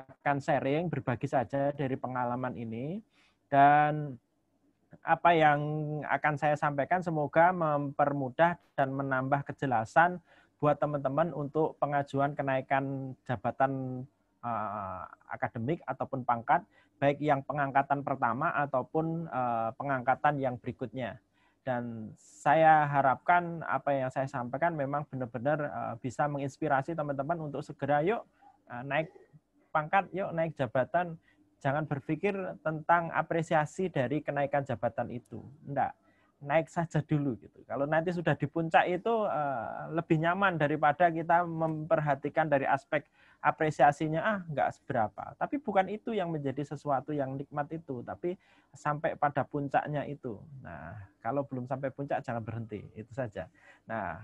Speaker 2: akan sharing, berbagi saja dari pengalaman ini. Dan apa yang akan saya sampaikan semoga mempermudah dan menambah kejelasan buat teman-teman untuk pengajuan kenaikan jabatan akademik ataupun pangkat, baik yang pengangkatan pertama ataupun pengangkatan yang berikutnya. Dan saya harapkan apa yang saya sampaikan memang benar-benar bisa menginspirasi teman-teman untuk segera yuk naik pangkat, yuk naik jabatan. Jangan berpikir tentang apresiasi dari kenaikan jabatan itu. Enggak, naik saja dulu gitu. Kalau nanti sudah di puncak itu lebih nyaman daripada kita memperhatikan dari aspek apresiasinya enggak seberapa. Tapi bukan itu yang menjadi sesuatu yang nikmat itu, tapi sampai pada puncaknya itu. Nah, kalau belum sampai puncak jangan berhenti, itu saja. Nah,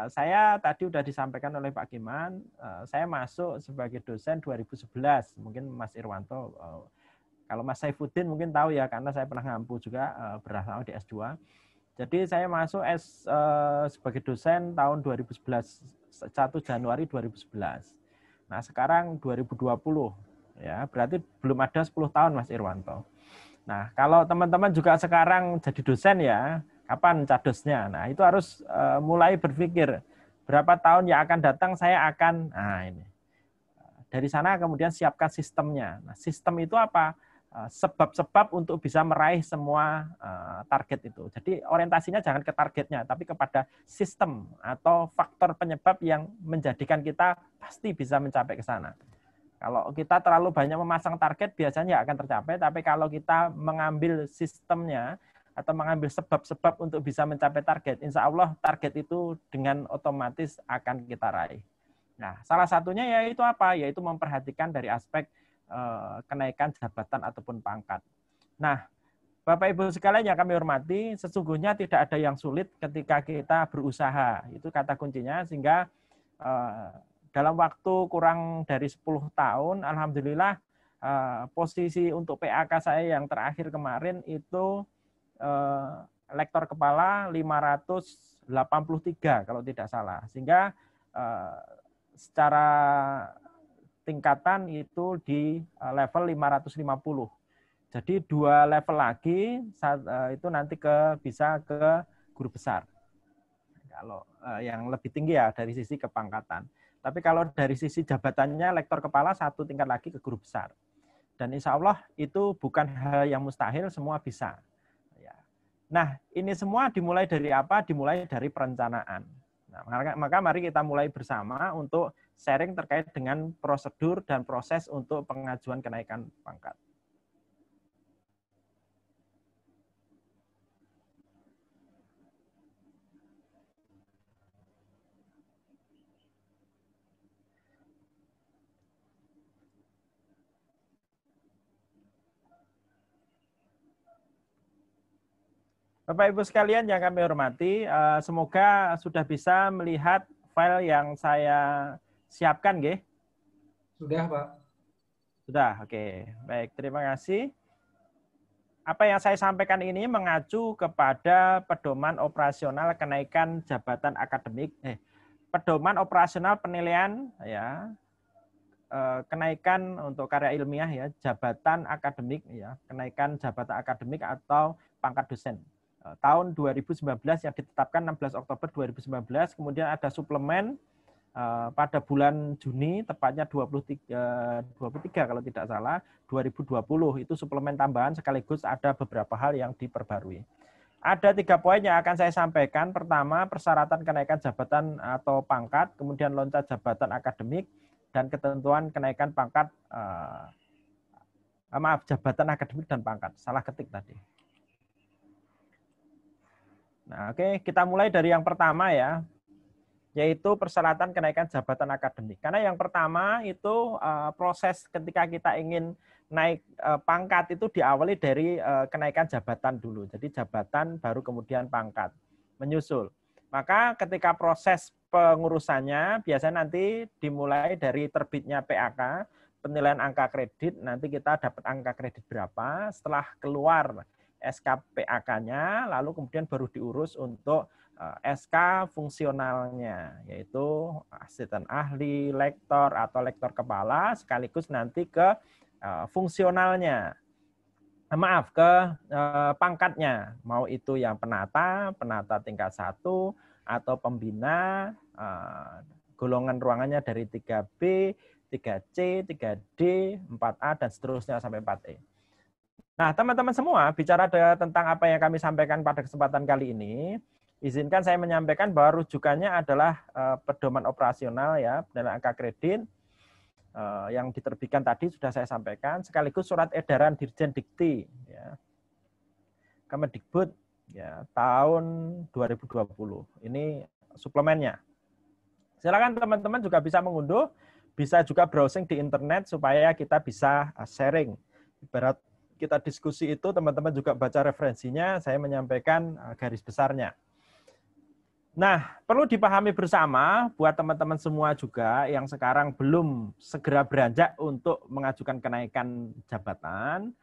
Speaker 2: saya tadi sudah disampaikan oleh Pak Giman, saya masuk sebagai dosen 2011, mungkin Mas Irwanto, kalau Mas Saifuddin mungkin tahu ya, karena saya pernah ngampu juga bersama di S2. Jadi saya masuk sebagai dosen tahun 2011, 1 Januari 2011. Nah, sekarang 2020, ya berarti belum ada 10 tahun Mas Irwanto. Nah, kalau teman-teman juga sekarang jadi dosen ya, kapan cadosnya? Nah, itu harus mulai berpikir berapa tahun yang akan datang saya akan, nah ini. Dari sana kemudian siapkan sistemnya. Nah, sistem itu apa? Sebab-sebab untuk bisa meraih semua target itu. Jadi orientasinya jangan ke targetnya, tapi kepada sistem atau faktor penyebab yang menjadikan kita pasti bisa mencapai ke sana. Kalau kita terlalu banyak memasang target, biasanya nggak akan tercapai. Tapi kalau kita mengambil sistemnya atau mengambil sebab-sebab untuk bisa mencapai target, insya Allah target itu dengan otomatis akan kita raih. Nah, salah satunya yaitu apa? Yaitu memperhatikan dari aspek kenaikan jabatan ataupun pangkat. Nah, Bapak Ibu sekalian yang kami hormati, sesungguhnya tidak ada yang sulit ketika kita berusaha. Itu kata kuncinya, sehingga dalam waktu kurang dari 10 tahun, alhamdulillah posisi untuk PAK saya yang terakhir kemarin itu lektor kepala 583 kalau tidak salah. Sehingga secara tingkatan itu di level 550. Jadi 2 level lagi itu nanti bisa ke guru besar. Kalau yang lebih tinggi ya dari sisi kepangkatan. Tapi kalau dari sisi jabatannya lektor kepala 1 tingkat lagi ke guru besar. Dan insya Allah itu bukan hal yang mustahil, semua bisa. Nah, ini semua dimulai dari apa? Dimulai dari perencanaan. Nah, maka mari kita mulai bersama untuk sharing terkait dengan prosedur dan proses untuk pengajuan kenaikan pangkat. Bapak Ibu sekalian yang kami hormati, semoga sudah bisa melihat file yang saya siapkan, nggih?
Speaker 4: Sudah, Pak.
Speaker 2: Sudah, oke. Baik, terima kasih. Apa yang saya sampaikan ini mengacu kepada pedoman operasional kenaikan jabatan akademik, pedoman operasional penilaian ya, kenaikan untuk karya ilmiah ya, jabatan akademik ya, kenaikan jabatan akademik atau pangkat dosen. Tahun 2019 yang ditetapkan 16 Oktober 2019, kemudian ada suplemen pada bulan Juni, tepatnya 23 kalau tidak salah, 2020, itu suplemen tambahan sekaligus ada beberapa hal yang diperbarui. Ada 3 poin yang akan saya sampaikan. Pertama, persyaratan kenaikan jabatan atau pangkat, kemudian loncat jabatan akademik, dan ketentuan kenaikan pangkat, jabatan akademik dan pangkat. Salah ketik tadi. Nah, oke, kita mulai dari yang pertama ya, yaitu persyaratan kenaikan jabatan akademik. Karena yang pertama itu proses ketika kita ingin naik pangkat itu diawali dari kenaikan jabatan dulu. Jadi jabatan baru kemudian pangkat, menyusul. Maka ketika proses pengurusannya biasanya nanti dimulai dari terbitnya PAK, penilaian angka kredit, nanti kita dapat angka kredit berapa, setelah keluar SK PAK-nya, lalu kemudian baru diurus untuk SK fungsionalnya, yaitu asisten ahli, lektor, atau lektor kepala, sekaligus nanti ke fungsionalnya. Maaf, ke pangkatnya. Mau itu yang penata tingkat 1, atau pembina, golongan ruangannya dari 3B, 3C, 3D, 4A, dan seterusnya sampai 4E. Nah, teman-teman semua, bicara tentang apa yang kami sampaikan pada kesempatan kali ini, izinkan saya menyampaikan bahwa rujukannya adalah pedoman operasional ya, dan angka kredit yang diterbitkan tadi sudah saya sampaikan, sekaligus surat edaran Dirjen Dikti ya, Kemendikbud ya, tahun 2020. Ini suplemennya. Silakan teman-teman juga bisa mengunduh, bisa juga browsing di internet supaya kita bisa sharing. Ibarat kita diskusi itu, teman-teman juga baca referensinya, saya menyampaikan garis besarnya. Nah, perlu dipahami bersama buat teman-teman semua juga yang sekarang belum segera beranjak untuk mengajukan kenaikan jabatan.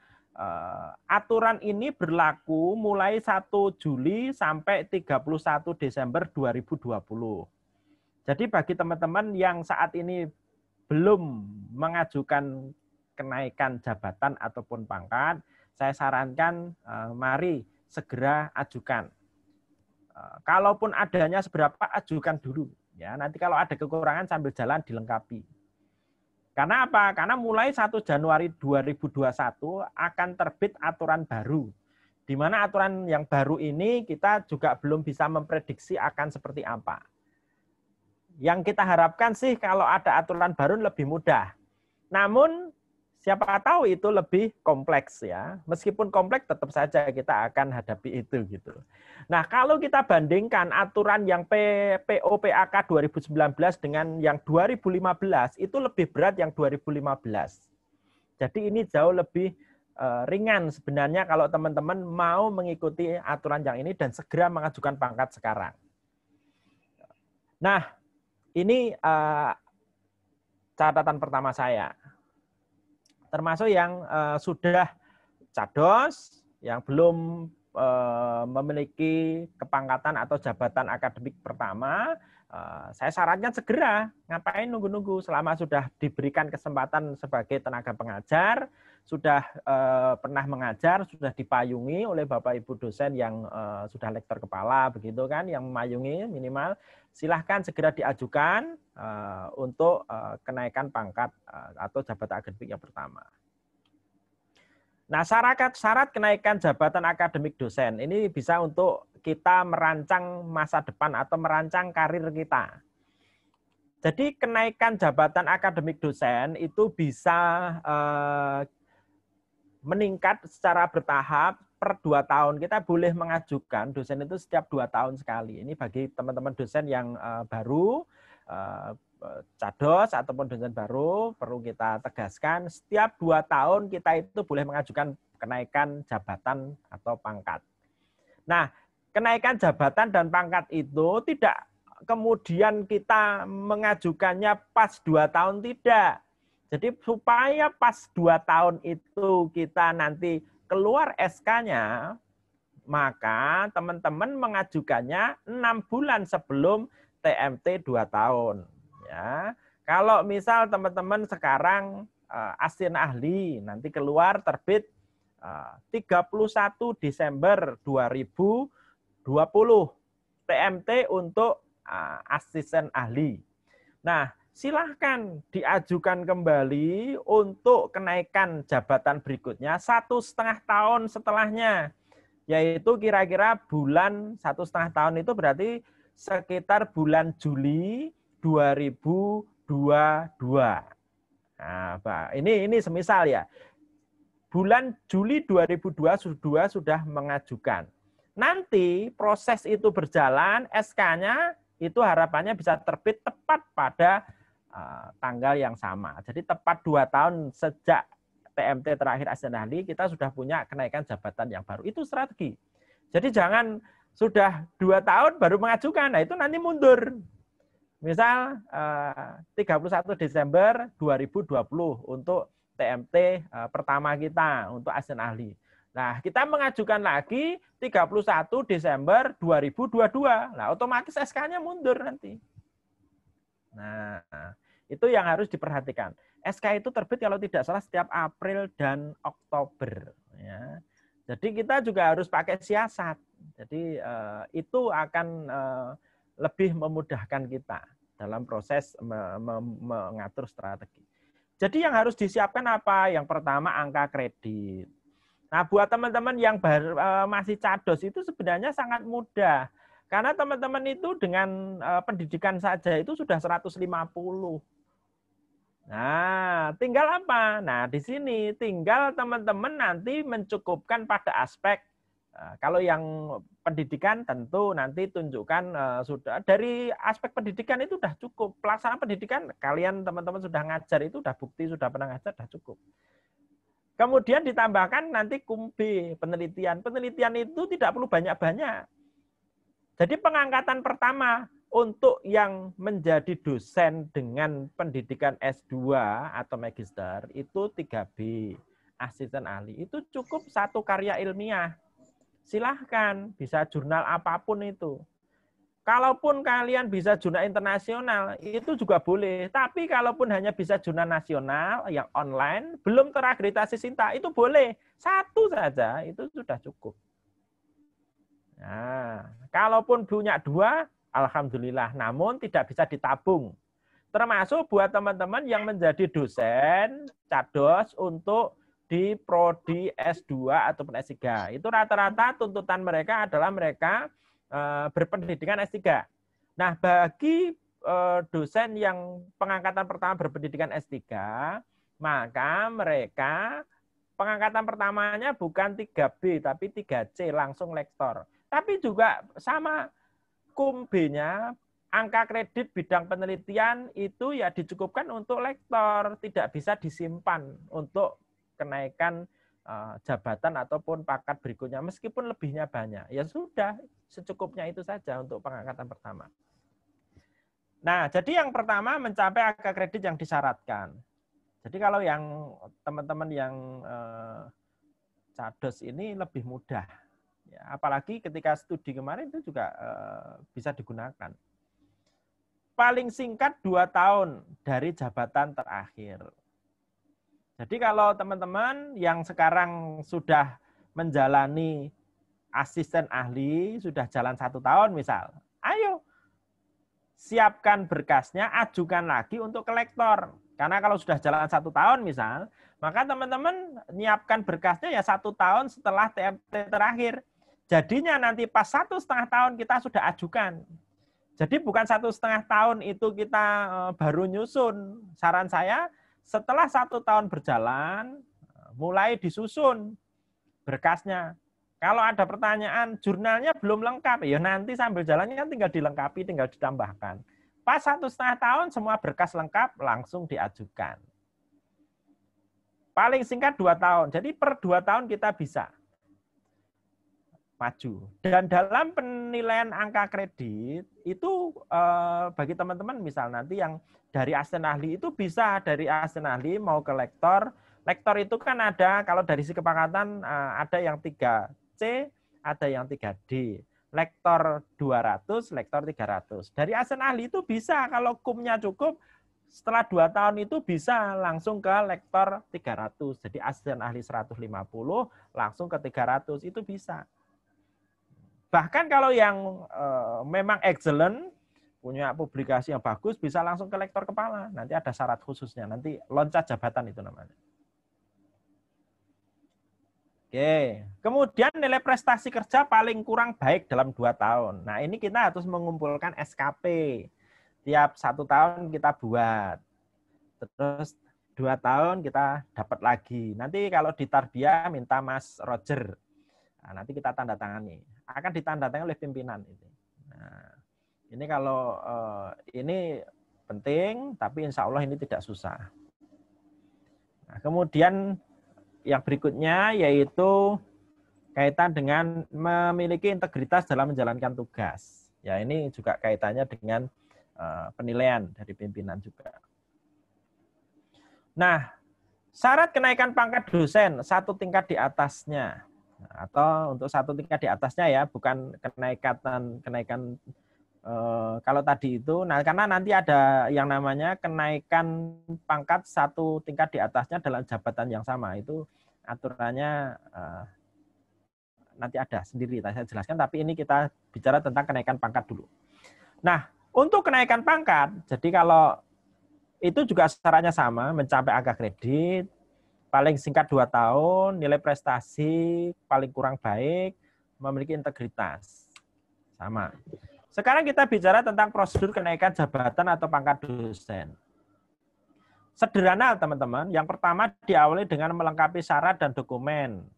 Speaker 2: Aturan ini berlaku mulai 1 Juli sampai 31 Desember 2020. Jadi bagi teman-teman yang saat ini belum mengajukan kenaikan jabatan ataupun pangkat, saya sarankan mari segera ajukan. Kalaupun adanya seberapa, ajukan dulu. Ya, nanti kalau ada kekurangan sambil jalan dilengkapi. Karena apa? Karena mulai 1 Januari 2021 akan terbit aturan baru. Di mana aturan yang baru ini kita juga belum bisa memprediksi akan seperti apa. Yang kita harapkan sih kalau ada aturan baru lebih mudah. Namun siapa tahu itu lebih kompleks ya. Meskipun kompleks tetap saja kita akan hadapi itu gitu. Nah, kalau kita bandingkan aturan yang POPAK 2019 dengan yang 2015, itu lebih berat yang 2015. Jadi ini jauh lebih ringan sebenarnya kalau teman-teman mau mengikuti aturan yang ini dan segera mengajukan pangkat sekarang. Nah, ini catatan pertama saya. Termasuk yang sudah cados, yang belum memiliki kepangkatan atau jabatan akademik pertama, saya sarankan segera. Ngapain nunggu-nunggu selama sudah diberikan kesempatan sebagai tenaga pengajar, sudah pernah mengajar, sudah dipayungi oleh Bapak Ibu dosen yang sudah lektor kepala, begitu kan, yang memayungi minimal, silahkan segera diajukan untuk kenaikan pangkat atau jabatan akademik yang pertama. Nah, syarat kenaikan jabatan akademik dosen ini bisa untuk kita merancang masa depan atau merancang karir kita. Jadi kenaikan jabatan akademik dosen itu bisa meningkat secara bertahap per 2 tahun. Kita boleh mengajukan dosen itu setiap 2 tahun sekali. Ini bagi teman-teman dosen yang baru, cados ataupun dosen baru, perlu kita tegaskan setiap 2 tahun kita itu boleh mengajukan kenaikan jabatan atau pangkat. Nah, kenaikan jabatan dan pangkat itu tidak kemudian kita mengajukannya pas 2 tahun, tidak. Jadi supaya pas 2 tahun itu kita nanti keluar SK-nya, maka teman-teman mengajukannya 6 bulan sebelum TMT 2 tahun. Ya, kalau misal teman-teman sekarang asisten ahli, nanti keluar terbit 31 Desember 2020 TMT untuk asisten ahli. Nah, silahkan diajukan kembali untuk kenaikan jabatan berikutnya 1,5 tahun setelahnya, yaitu kira-kira bulan 1,5 tahun itu berarti sekitar bulan Juli 2022. Nah, Pak, ini semisal ya. Bulan Juli 2022 sudah mengajukan. Nanti proses itu berjalan, SK-nya itu harapannya bisa terbit tepat pada tanggal yang sama. Jadi tepat 2 tahun sejak TMT terakhir asisten ahli, kita sudah punya kenaikan jabatan yang baru. Itu strategi. Jadi jangan sudah 2 tahun baru mengajukan, nah itu nanti mundur. Misal 31 Desember 2020 untuk TMT pertama kita untuk asisten ahli. Nah, kita mengajukan lagi 31 Desember 2022. Nah, otomatis SK-nya mundur nanti. Nah, itu yang harus diperhatikan. SK itu terbit kalau tidak salah setiap April dan Oktober. Ya. Jadi kita juga harus pakai siasat. Jadi itu akan lebih memudahkan kita dalam proses mengatur strategi. Jadi yang harus disiapkan apa? Yang pertama angka kredit. Nah, buat teman-teman yang masih cados itu sebenarnya sangat mudah. Karena teman-teman itu dengan pendidikan saja itu sudah 150. Nah, tinggal apa? Nah, di sini tinggal teman-teman nanti mencukupkan pada aspek kalau yang pendidikan tentu nanti tunjukkan sudah dari aspek pendidikan itu sudah cukup. Pelaksanaan pendidikan kalian teman-teman sudah ngajar itu sudah bukti sudah pernah ngajar sudah cukup. Kemudian ditambahkan nanti kumbi penelitian. Penelitian itu tidak perlu banyak-banyak. Jadi pengangkatan pertama untuk yang menjadi dosen dengan pendidikan S2 atau magister itu 3B, asisten ahli. Itu cukup 1 karya ilmiah. Silahkan, bisa jurnal apapun itu. Kalaupun kalian bisa jurnal internasional, itu juga boleh. Tapi kalaupun hanya bisa jurnal nasional yang online, belum terakreditasi SINTA, itu boleh. 1 saja, itu sudah cukup. Nah, kalaupun punya 2, alhamdulillah. Namun tidak bisa ditabung. Termasuk buat teman-teman yang menjadi dosen, cados untuk di prodi S2 ataupun S3. Itu rata-rata tuntutan mereka adalah mereka berpendidikan S3. Nah, bagi dosen yang pengangkatan pertama berpendidikan S3, maka mereka pengangkatan pertamanya bukan 3B, tapi 3C, langsung lektor. Tapi juga sama KUM-B-nya, angka kredit bidang penelitian itu ya dicukupkan untuk lektor, tidak bisa disimpan untuk kenaikan jabatan ataupun pangkat berikutnya, meskipun lebihnya banyak. Ya sudah, secukupnya itu saja untuk pengangkatan pertama. Nah, jadi yang pertama mencapai angka kredit yang disyaratkan. Jadi kalau yang teman-teman yang cados ini lebih mudah. Ya, apalagi ketika studi kemarin itu juga bisa digunakan. Paling singkat 2 tahun dari jabatan terakhir. Jadi kalau teman-teman yang sekarang sudah menjalani asisten ahli, sudah jalan 1 tahun misal, ayo siapkan berkasnya, ajukan lagi untuk ke lektor. Karena kalau sudah jalan 1 tahun misal, maka teman-teman nyiapkan berkasnya ya 1 tahun setelah TMT terakhir. Jadinya nanti pas 1,5 tahun kita sudah ajukan. Jadi bukan 1,5 tahun itu kita baru nyusun. Saran saya, setelah 1 tahun berjalan, mulai disusun berkasnya. Kalau ada pertanyaan, jurnalnya belum lengkap, ya nanti sambil jalannya kan tinggal dilengkapi, tinggal ditambahkan. Pas 1,5 tahun, semua berkas lengkap, langsung diajukan. Paling singkat 2 tahun. Jadi per 2 tahun kita bisa maju. Dan dalam penilaian angka kredit, itu bagi teman-teman misal nanti yang dari asisten ahli itu bisa dari asisten ahli mau ke lektor. Lektor itu kan ada, kalau dari si kepangkatan ada yang 3C, ada yang 3D. Lektor 200, lektor 300. Dari asisten ahli itu bisa, kalau KUM-nya cukup, setelah 2 tahun itu bisa langsung ke lektor 300. Jadi asisten ahli 150, langsung ke 300, itu bisa. Bahkan kalau yang memang excellent, punya publikasi yang bagus, bisa langsung ke lektor kepala. Nanti ada syarat khususnya, nanti loncat jabatan itu namanya. Oke, kemudian nilai prestasi kerja paling kurang baik dalam 2 tahun. Nah, ini kita harus mengumpulkan SKP. Tiap 1 tahun kita buat. Terus 2 tahun kita dapat lagi. Nanti kalau di Tarbiyah minta Mas Roger. Nah, nanti kita tanda tangani. Akan ditandatangani oleh pimpinan. Nah, ini kalau ini penting, tapi insya Allah ini tidak susah. Nah, kemudian yang berikutnya yaitu kaitan dengan memiliki integritas dalam menjalankan tugas. Ya, ini juga kaitannya dengan penilaian dari pimpinan juga. Nah, syarat kenaikan pangkat dosen 1 tingkat di atasnya. atau untuk satu tingkat di atasnya ya, bukan kenaikan kalau tadi itu. Nah, karena nanti ada yang namanya kenaikan pangkat satu tingkat di atasnya dalam jabatan yang sama, itu aturannya nanti ada sendiri, saya jelaskan, tapi ini kita bicara tentang kenaikan pangkat dulu. Nah, untuk kenaikan pangkat, jadi kalau itu juga syaratnya sama, mencapai angka kredit, paling singkat 2 tahun, nilai prestasi paling kurang baik, memiliki integritas. Sama. Sekarang kita bicara tentang prosedur kenaikan jabatan atau pangkat dosen. Sederhana, teman-teman. Yang pertama diawali dengan melengkapi syarat dan dokumen.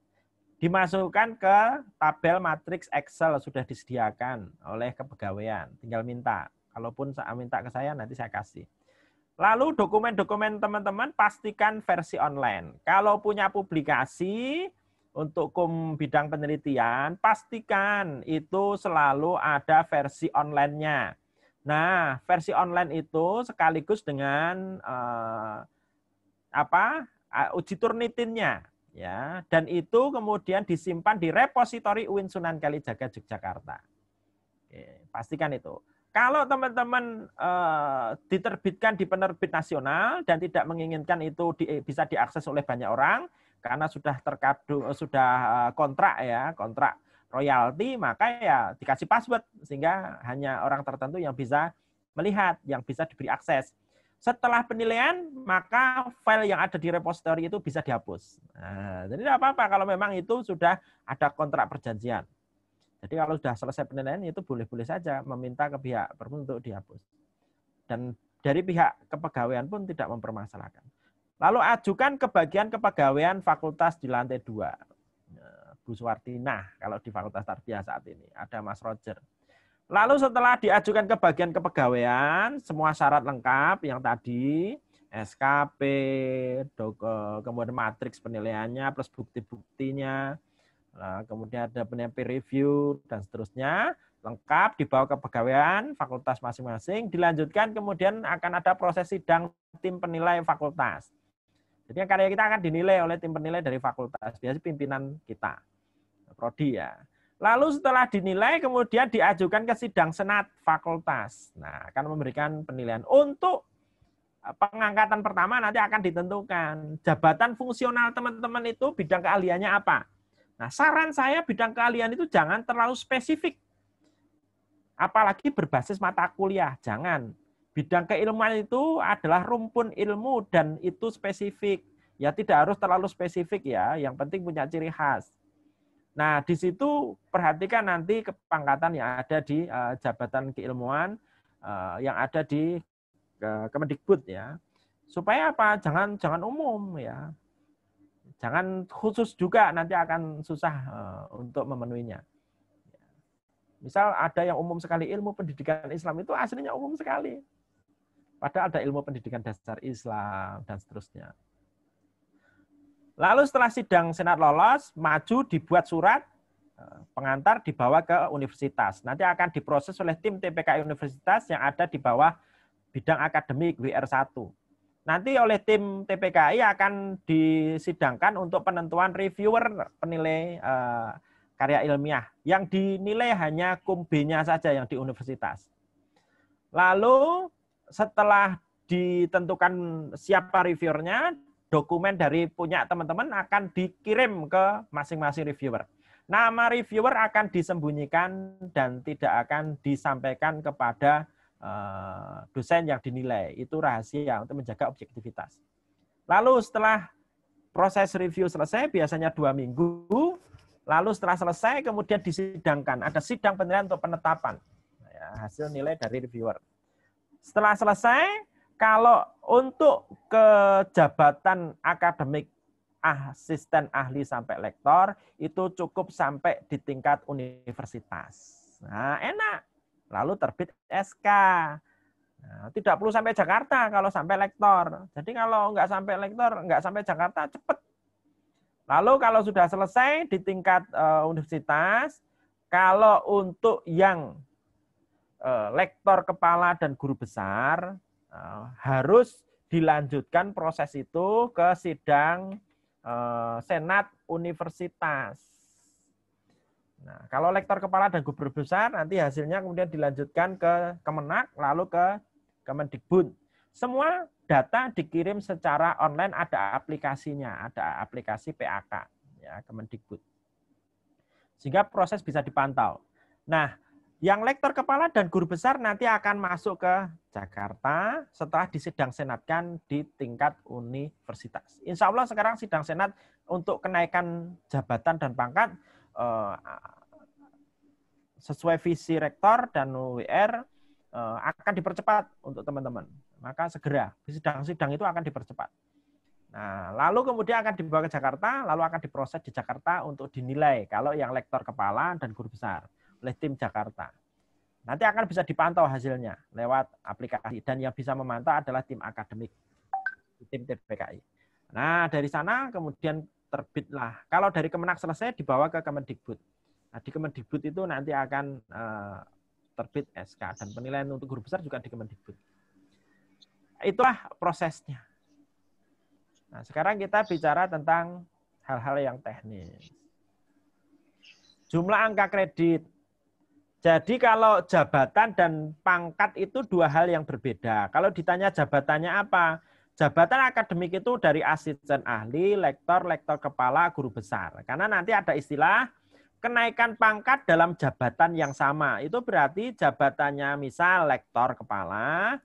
Speaker 2: Dimasukkan ke tabel matriks Excel, sudah disediakan oleh kepegawaian. Tinggal minta. Kalaupun saya minta ke saya, nanti saya kasih. Lalu dokumen-dokumen teman-teman pastikan versi online. Kalau punya publikasi untuk bidang penelitian, pastikan itu selalu ada versi online-nya. Nah, versi online itu sekaligus dengan uji turnitinnya. Ya, dan itu kemudian disimpan di repositori UIN Sunan Kalijaga Yogyakarta. Oke, pastikan itu. Kalau teman-teman diterbitkan di penerbit nasional dan tidak menginginkan itu bisa diakses oleh banyak orang karena sudah kontrak ya, kontrak royalti, maka ya dikasih password sehingga hanya orang tertentu yang bisa melihat, yang bisa diberi akses. Setelah penilaian, maka file yang ada di repositori itu bisa dihapus. Nah, jadi tidak apa-apa kalau memang itu sudah ada kontrak perjanjian. Jadi kalau sudah selesai penilaian itu boleh-boleh saja meminta ke pihak perpu untuk dihapus. Dan dari pihak kepegawaian pun tidak mempermasalahkan. Lalu ajukan ke bagian kepegawaian fakultas di lantai 2. Bu Suwartina kalau di Fakultas Tarbiyah saat ini. Ada Mas Roger. Lalu setelah diajukan ke bagian kepegawaian, semua syarat lengkap yang tadi, SKP, kemudian matriks penilaiannya, plus bukti-buktinya, kemudian ada peer review, dan seterusnya, lengkap, dibawa ke kepegawaian, fakultas masing-masing, dilanjutkan, kemudian akan ada proses sidang tim penilai fakultas. Jadi karya kita akan dinilai oleh tim penilai dari fakultas, biasanya pimpinan kita, prodi ya. Lalu setelah dinilai, kemudian diajukan ke sidang senat fakultas. Nah, akan memberikan penilaian. Untuk pengangkatan pertama nanti akan ditentukan. Jabatan fungsional teman-teman itu bidang keahliannya apa. Nah, saran saya bidang keahlian itu jangan terlalu spesifik. Apalagi berbasis mata kuliah, jangan. Bidang keilmuan itu adalah rumpun ilmu dan itu spesifik. Ya tidak harus terlalu spesifik ya, yang penting punya ciri khas. Nah, di situ perhatikan nanti kepangkatan yang ada di jabatan keilmuan yang ada di Kemendikbud ya. Supaya apa? Jangan umum ya. Jangan khusus juga, nanti akan susah untuk memenuhinya. Misal ada yang umum sekali, ilmu pendidikan Islam itu aslinya umum sekali. Padahal ada ilmu pendidikan dasar Islam dan seterusnya. Lalu setelah sidang senat lolos, maju dibuat surat pengantar dibawa ke universitas. Nanti akan diproses oleh tim TPKI universitas yang ada di bawah bidang akademik WR1. Nanti oleh tim TPKI akan disidangkan untuk penentuan reviewer penilai karya ilmiah. Yang dinilai hanya cum-B-nya saja yang di universitas. Lalu setelah ditentukan siapa reviewernya, dokumen dari punya teman-teman akan dikirim ke masing-masing reviewer. Nama reviewer akan disembunyikan dan tidak akan disampaikan kepada dosen yang dinilai. Itu rahasia untuk menjaga objektivitas. Lalu setelah proses review selesai, biasanya 2 minggu, lalu setelah selesai kemudian disidangkan. Ada sidang penilaian untuk penetapan hasil nilai dari reviewer. Setelah selesai, kalau untuk ke jabatan akademik asisten ahli sampai lektor, itu cukup sampai di tingkat universitas. Nah, enak. Lalu terbit SK. Nah, tidak perlu sampai Jakarta kalau sampai lektor. Jadi kalau nggak sampai lektor, nggak sampai Jakarta, cepat. Lalu kalau sudah selesai di tingkat universitas, kalau untuk yang lektor kepala dan guru besar, harus dilanjutkan proses itu ke sidang senat universitas. Nah, kalau lektor kepala dan guru besar nanti hasilnya kemudian dilanjutkan ke Kemenak lalu ke Kemendikbud. Semua data dikirim secara online, ada aplikasinya, ada aplikasi PAK ya, Kemendikbud. Sehingga proses bisa dipantau. Nah, yang lektor kepala dan guru besar nanti akan masuk ke Jakarta setelah disidang senatkan di tingkat universitas. Insya Allah sekarang sidang senat untuk kenaikan jabatan dan pangkat sesuai visi rektor dan UWR akan dipercepat untuk teman-teman. Maka segera sidang-sidang itu akan dipercepat. Nah, lalu kemudian akan dibawa ke Jakarta, lalu akan diproses di Jakarta untuk dinilai kalau yang lektor kepala dan guru besar oleh tim Jakarta. Nanti akan bisa dipantau hasilnya lewat aplikasi, dan yang bisa memantau adalah tim akademik, tim TPKI. Nah, dari sana kemudian terbitlah. Kalau dari Kemenak selesai dibawa ke Kemendikbud. Nah, di Kemendikbud itu nanti akan terbit SK, dan penilaian untuk guru besar juga di Kemendikbud. Itulah prosesnya. Nah, sekarang kita bicara tentang hal-hal yang teknis. Jumlah angka kredit. Jadi kalau jabatan dan pangkat itu dua hal yang berbeda. Kalau ditanya jabatannya apa? Jabatan akademik itu dari asisten ahli, lektor, lektor kepala, guru besar. Karena nanti ada istilah kenaikan pangkat dalam jabatan yang sama. Itu berarti jabatannya misal lektor kepala,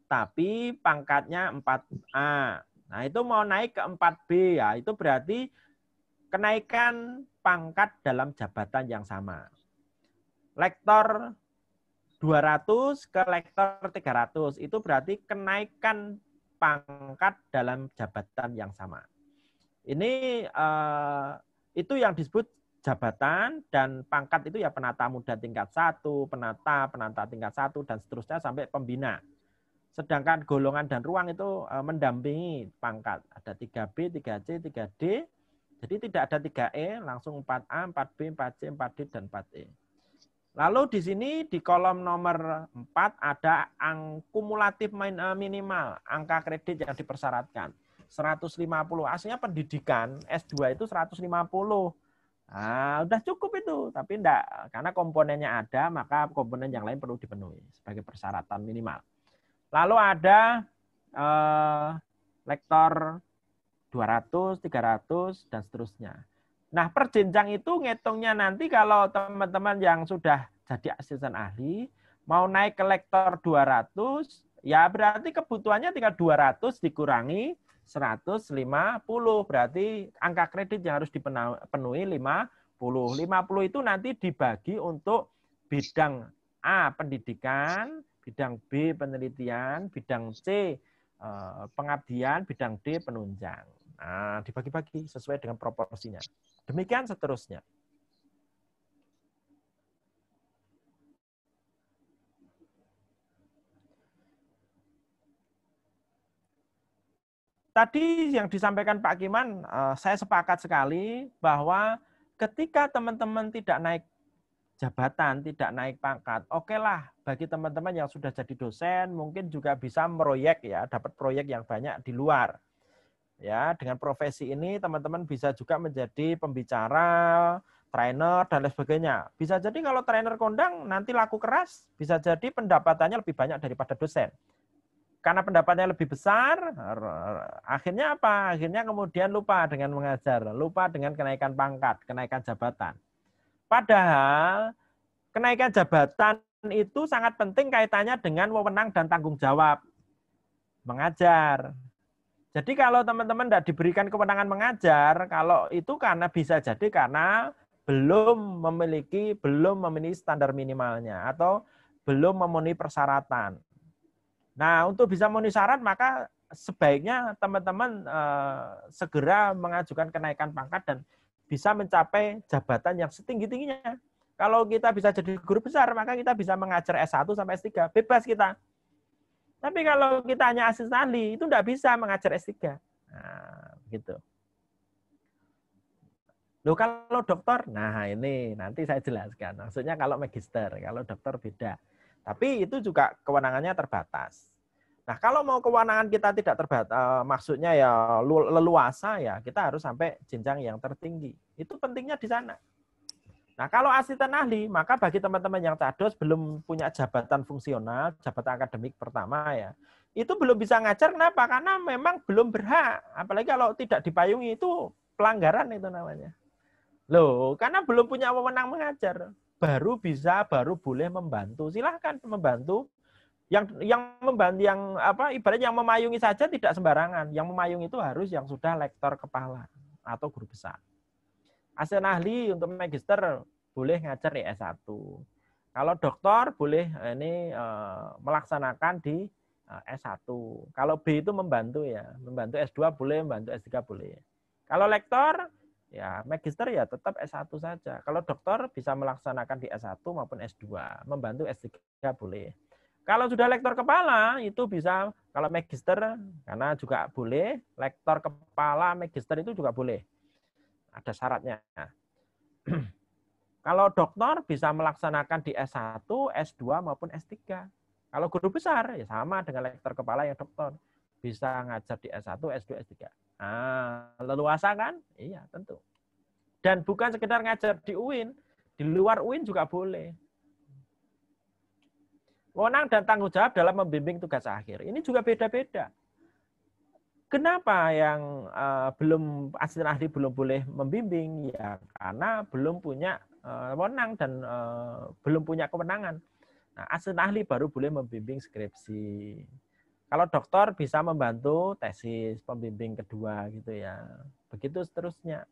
Speaker 2: tapi pangkatnya 4A. Nah, itu mau naik ke 4B ya, itu berarti kenaikan pangkat dalam jabatan yang sama. Lektor 200 ke lektor 300, itu berarti kenaikan pangkat dalam jabatan yang sama. Ini itu yang disebut jabatan, dan pangkat itu ya penata muda tingkat 1, penata tingkat 1, dan seterusnya sampai pembina. Sedangkan golongan dan ruang itu mendampingi pangkat. Ada 3B, 3C, 3D. Jadi tidak ada 3E, langsung 4A, 4B, 4C, 4D, dan 4E. Lalu di sini di kolom nomor 4 ada kumulatif minimal, angka kredit yang dipersyaratkan. 150, aslinya pendidikan S2 itu 150. Nah, udah cukup itu, tapi enggak. Karena komponennya ada, maka komponen yang lain perlu dipenuhi sebagai persyaratan minimal. Lalu ada lektor 200, 300, dan seterusnya. Nah, per jenjang itu ngitungnya nanti kalau teman-teman yang sudah jadi asisten ahli, mau naik ke lektor 200, ya berarti kebutuhannya tinggal 200 dikurangi 150, berarti angka kredit yang harus dipenuhi 50. 50 itu nanti dibagi untuk bidang A, pendidikan, bidang B, penelitian, bidang C, pengabdian, bidang D, penunjang. Nah, dibagi-bagi sesuai dengan proporsinya. Demikian seterusnya. Tadi yang disampaikan Pak Kiman, saya sepakat sekali bahwa ketika teman-teman tidak naik jabatan, tidak naik pangkat, okelah bagi teman-teman yang sudah jadi dosen, mungkin juga bisa meroyek ya, dapat proyek yang banyak di luar. Ya, dengan profesi ini teman-teman bisa juga menjadi pembicara, trainer, dan lain sebagainya. Bisa jadi kalau trainer kondang nanti laku keras, bisa jadi pendapatannya lebih banyak daripada dosen. Karena pendapatnya lebih besar, akhirnya apa? Akhirnya kemudian lupa dengan mengajar, lupa dengan kenaikan pangkat, kenaikan jabatan. Padahal kenaikan jabatan itu sangat penting kaitannya dengan wewenang dan tanggung jawab mengajar. Jadi kalau teman-teman tidak diberikan kewenangan mengajar, kalau itu karena bisa jadi karena belum memenuhi standar minimalnya atau belum memenuhi persyaratan. Nah, untuk bisa memenuhi syarat maka sebaiknya teman-teman segera mengajukan kenaikan pangkat dan bisa mencapai jabatan yang setinggi-tingginya. Kalau kita bisa jadi guru besar, maka kita bisa mengajar S1 sampai S3, bebas kita. Tapi kalau kita hanya asisten ahli, itu tidak bisa mengajar S3. Nah, gitu. Loh, kalau dokter, nah ini nanti saya jelaskan. Maksudnya kalau magister, kalau dokter beda. Tapi itu juga kewenangannya terbatas. Nah, kalau mau kewenangan kita tidak terbatas, maksudnya ya leluasa, ya kita harus sampai jenjang yang tertinggi. Itu pentingnya di sana. Nah, kalau asisten ahli, maka bagi teman-teman yang cados belum punya jabatan fungsional, jabatan akademik pertama ya, itu belum bisa ngajar. Kenapa? Karena memang belum berhak. Apalagi kalau tidak dipayungi itu pelanggaran itu namanya. Loh, karena belum punya wewenang mengajar. Baru bisa, baru boleh membantu. Silahkan membantu. Yang membantu, yang apa, ibaratnya yang memayungi saja tidak sembarangan. Yang memayungi itu harus yang sudah lektor kepala atau guru besar. Asisten ahli untuk magister boleh ngajar di S1. Kalau doktor boleh ini melaksanakan di S1. Kalau B itu membantu ya, membantu S2 boleh, membantu S3 boleh. Kalau lektor ya magister ya tetap S1 saja. Kalau doktor bisa melaksanakan di S1 maupun S2, membantu S3 boleh. Kalau sudah lektor kepala itu bisa, kalau magister karena juga boleh, lektor kepala magister itu juga boleh. Ada syaratnya. Kalau doktor bisa melaksanakan di S1, S2 maupun S3. Kalau guru besar ya sama dengan lektor kepala yang doktor. Bisa ngajar di S1, S2, S3. Nah, leluasa kan? Iya, tentu. Dan bukan sekedar ngajar di UIN, di luar UIN juga boleh. Wewenang dan tanggung jawab dalam membimbing tugas akhir. Ini juga beda-beda. Kenapa yang belum asisten ahli belum boleh membimbing? Ya karena belum punya wewenang dan belum punya kewenangan. Nah, asisten ahli baru boleh membimbing skripsi. Kalau dokter bisa membantu tesis, pembimbing kedua gitu ya. Begitu seterusnya.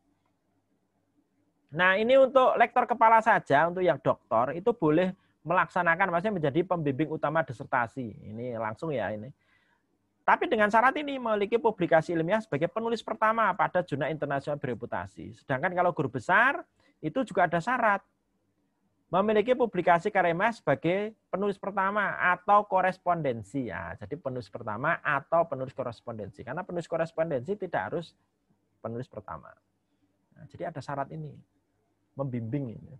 Speaker 2: Nah, ini untuk lektor kepala saja, untuk yang dokter itu boleh melaksanakan, maksudnya menjadi pembimbing utama disertasi. Ini langsung ya ini. Tapi dengan syarat ini memiliki publikasi ilmiah sebagai penulis pertama pada jurnal internasional bereputasi. Sedangkan kalau guru besar itu juga ada syarat. Memiliki publikasi karya ilmiah sebagai penulis pertama atau korespondensi. Ya, jadi penulis pertama atau penulis korespondensi. Karena penulis korespondensi tidak harus penulis pertama. Nah, jadi ada syarat ini. Membimbing ini.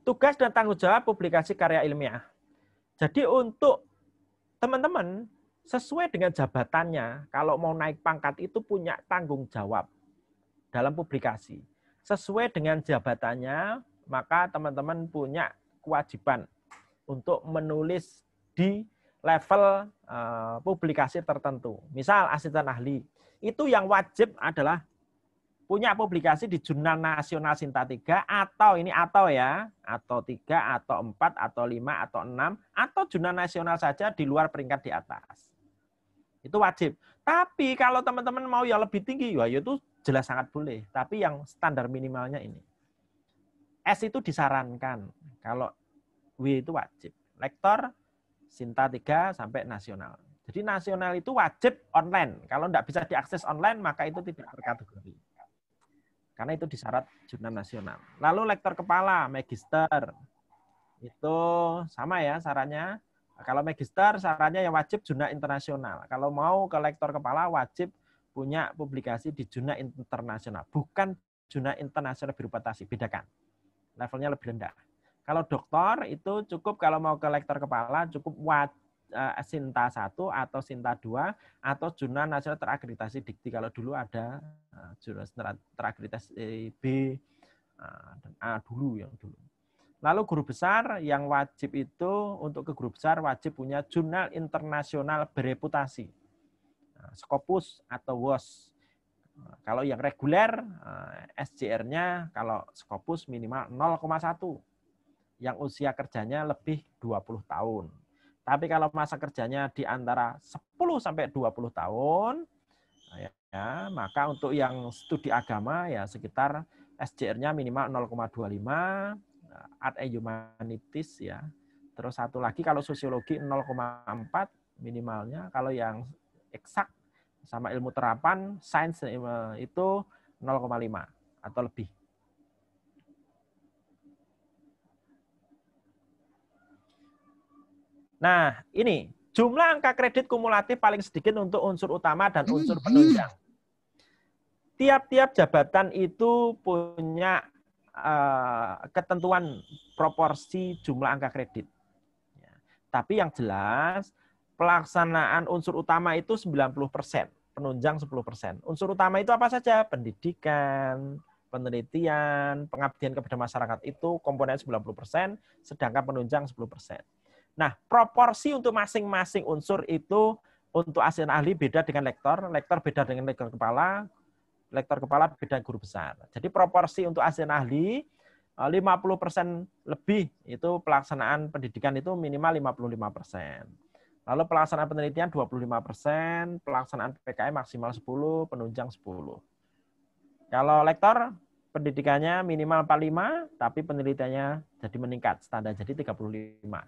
Speaker 2: Tugas dan tanggung jawab publikasi karya ilmiah. Jadi untuk teman-teman, sesuai dengan jabatannya, kalau mau naik pangkat itu punya tanggung jawab dalam publikasi. Sesuai dengan jabatannya, maka teman-teman punya kewajiban untuk menulis di level publikasi tertentu. Misal asisten ahli, itu yang wajib adalah punya publikasi di Jurnal Nasional Sinta 3 atau ini atau ya, atau 3, atau 4, atau 5, atau 6, atau Jurnal Nasional saja di luar peringkat di atas. Itu wajib. Tapi kalau teman-teman mau yang lebih tinggi, ya itu jelas sangat boleh. Tapi yang standar minimalnya ini. S itu disarankan. Kalau W itu wajib. Lektor Sinta 3 sampai nasional. Jadi nasional itu wajib online. Kalau tidak bisa diakses online, maka itu tidak terkategori. Karena itu disyarat jurnal nasional. Lalu lektor kepala, magister. Itu sama ya syaratnya. Kalau magister syaratnya yang wajib jurnal internasional. Kalau mau ke lektor kepala wajib punya publikasi di jurnal internasional. Bukan jurnal internasional bereputasi. Bedakan. Levelnya lebih rendah. Kalau doktor itu cukup kalau mau ke lektor kepala cukup Sinta 1 atau Sinta 2 atau Jurnal Nasional Terakreditasi Dikti. Kalau dulu ada Jurnal Terakreditasi B dan A dulu yang dulu. Lalu guru besar yang wajib itu untuk ke guru besar wajib punya Jurnal Internasional Bereputasi. Scopus atau WOS. Kalau yang reguler SJR-nya kalau Scopus minimal 0,1. Yang usia kerjanya lebih 20 tahun. Tapi kalau masa kerjanya di antara 10 sampai 20 tahun, ya, maka untuk yang studi agama ya sekitar SJR-nya minimal 0,25, Art and Humanities ya. Terus satu lagi kalau sosiologi 0,4 minimalnya, kalau yang eksak sama ilmu terapan, sains itu 0,5 atau lebih. Nah, ini jumlah angka kredit kumulatif paling sedikit untuk unsur utama dan unsur penunjang. Tiap-tiap jabatan itu punya ketentuan proporsi jumlah angka kredit. Tapi yang jelas pelaksanaan unsur utama itu 90%. penunjang 10%. Unsur utama itu apa saja? Pendidikan, penelitian, pengabdian kepada masyarakat itu komponen 90%, sedangkan penunjang 10%. Nah, proporsi untuk masing-masing unsur itu untuk asisten ahli beda dengan lektor beda dengan lektor kepala beda guru besar. Jadi proporsi untuk asisten ahli 50% lebih itu pelaksanaan pendidikan itu minimal 55%. Lalu pelaksanaan penelitian 25%, pelaksanaan PKM maksimal 10, penunjang 10. Kalau lektor pendidikannya minimal 45, tapi penelitiannya jadi meningkat, standar jadi 35.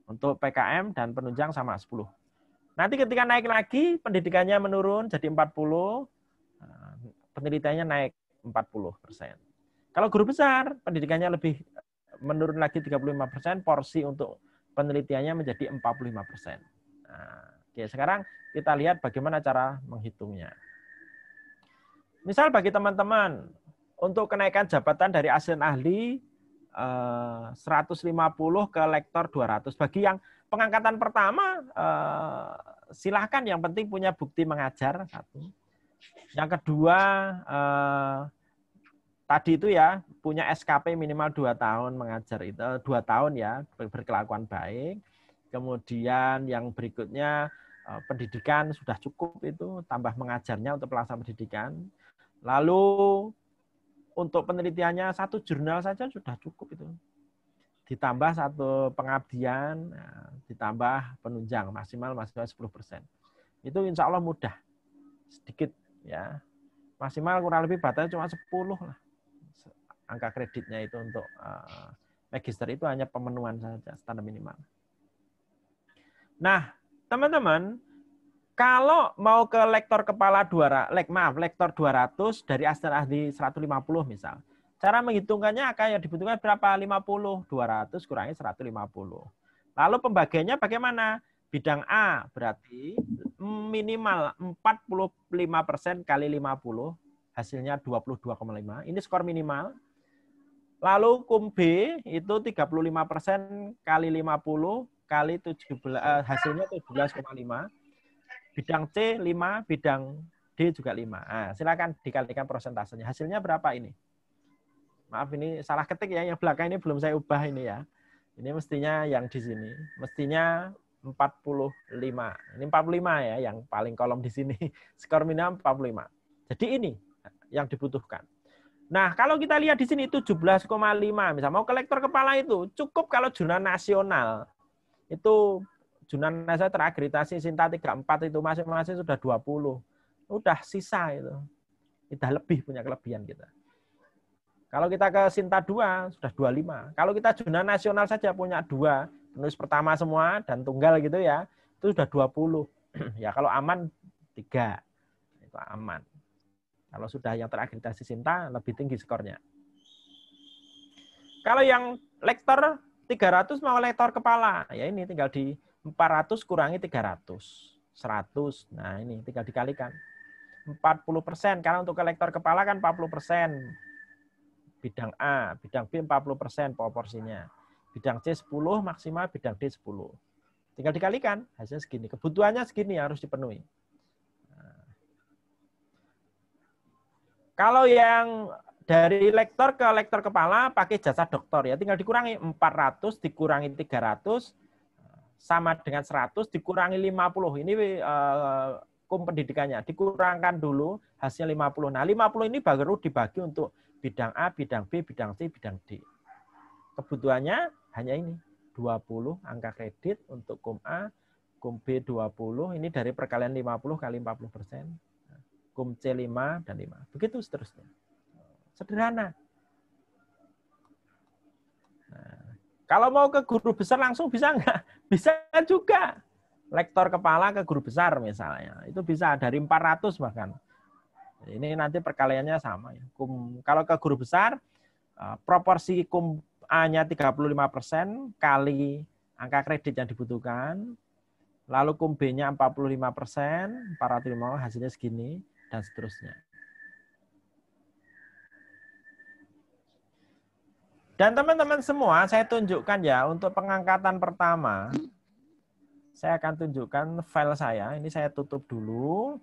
Speaker 2: Untuk PKM dan penunjang sama 10. Nanti ketika naik lagi, pendidikannya menurun jadi 40, penelitiannya naik 40%. Kalau guru besar, pendidikannya lebih menurun lagi 35%, porsi untuk penelitiannya menjadi 45%. Nah, oke, sekarang kita lihat bagaimana cara menghitungnya. Misal bagi teman-teman, untuk kenaikan jabatan dari asisten ahli 150 ke lektor 200. Bagi yang pengangkatan pertama, silahkan, yang penting punya bukti mengajar. Satu. Yang kedua, tadi itu ya, punya SKP minimal 2 tahun mengajar itu, 2 tahun ya, berkelakuan baik. Kemudian yang berikutnya, pendidikan sudah cukup itu, tambah mengajarnya untuk pelaksanaan pendidikan. Lalu untuk penelitiannya 1 jurnal saja sudah cukup itu. Ditambah 1 pengabdian, ditambah penunjang maksimal 10%. Itu insya Allah mudah. Sedikit ya. Maksimal kurang lebih batasnya cuma 10 lah. Angka kreditnya itu untuk magister itu hanya pemenuhan saja, standar minimal. Nah, teman-teman, kalau mau ke lektor kepala lektor 200 dari asisten ahli 150 misal. Cara menghitungkannya akan yang dibutuhkan berapa? 50. 200 kurangi 150. Lalu pembagiannya bagaimana? Bidang A berarti minimal 45% kali 50, hasilnya 22,5. Ini skor minimal. Lalu kum B itu 35% kali 50 kali 17, hasilnya 17,5. Bidang C 5, bidang D juga 5. Nah, silakan dikalikan persentasenya. Hasilnya berapa ini? Maaf, ini salah ketik ya. Yang belakang ini belum saya ubah ini ya. Ini mestinya yang di sini. Mestinya 45. Ini 45 ya, yang paling kolom di sini. Skor minimal 45. Jadi ini yang dibutuhkan. Nah, kalau kita lihat di sini 17,5. Misal mau ke lektor kepala itu, cukup kalau jurnal nasional. Itu jurnal nasional terakreditasi Sinta 34 itu masing-masing sudah 20. Udah sisa itu. Udah lebih, punya kelebihan kita. Kalau kita ke Sinta 2 sudah 25. Kalau kita jurnal nasional saja punya 2, penulis pertama semua dan tunggal gitu ya, itu sudah 20. Ya kalau aman 3. Itu aman. Kalau sudah yang terakreditasi Sinta lebih tinggi skornya. Kalau yang lektor 300 mau lektor kepala, ya ini tinggal di 400 kurangi 300. 100. Nah, ini tinggal dikalikan. 40%. Karena untuk ke lektor kepala kan 40%. Bidang A, bidang B 40% proporsinya. Bidang C 10 maksimal, bidang D 10. Tinggal dikalikan, hasilnya segini. Kebutuhannya segini harus dipenuhi. Nah. Kalau yang dari lektor ke lektor kepala pakai jasa doktor ya, tinggal dikurangi 400 dikurangi 300 sama dengan 100 dikurangi 50. Ini kum pendidikannya. Dikurangkan dulu hasilnya 50. Nah, 50 ini baru dibagi untuk bidang A, bidang B, bidang C, bidang D. Kebutuhannya hanya ini. 20 angka kredit untuk kum A, kum B 20. Ini dari perkalian 50 kali 40%. Kum C 5 dan 5. Begitu seterusnya. Sederhana. Nah, kalau mau ke guru besar langsung bisa enggak? Bisa juga. Lektor kepala ke guru besar misalnya. Itu bisa dari 400 bahkan. Ini nanti perkaliannya sama. Kalau ke guru besar, proporsi kum A-nya 35% kali angka kredit yang dibutuhkan. Lalu kum B-nya 45%, 450 hasilnya segini, dan seterusnya. Dan teman-teman semua, saya tunjukkan ya, untuk pengangkatan pertama, saya akan tunjukkan file saya. Ini saya tutup dulu.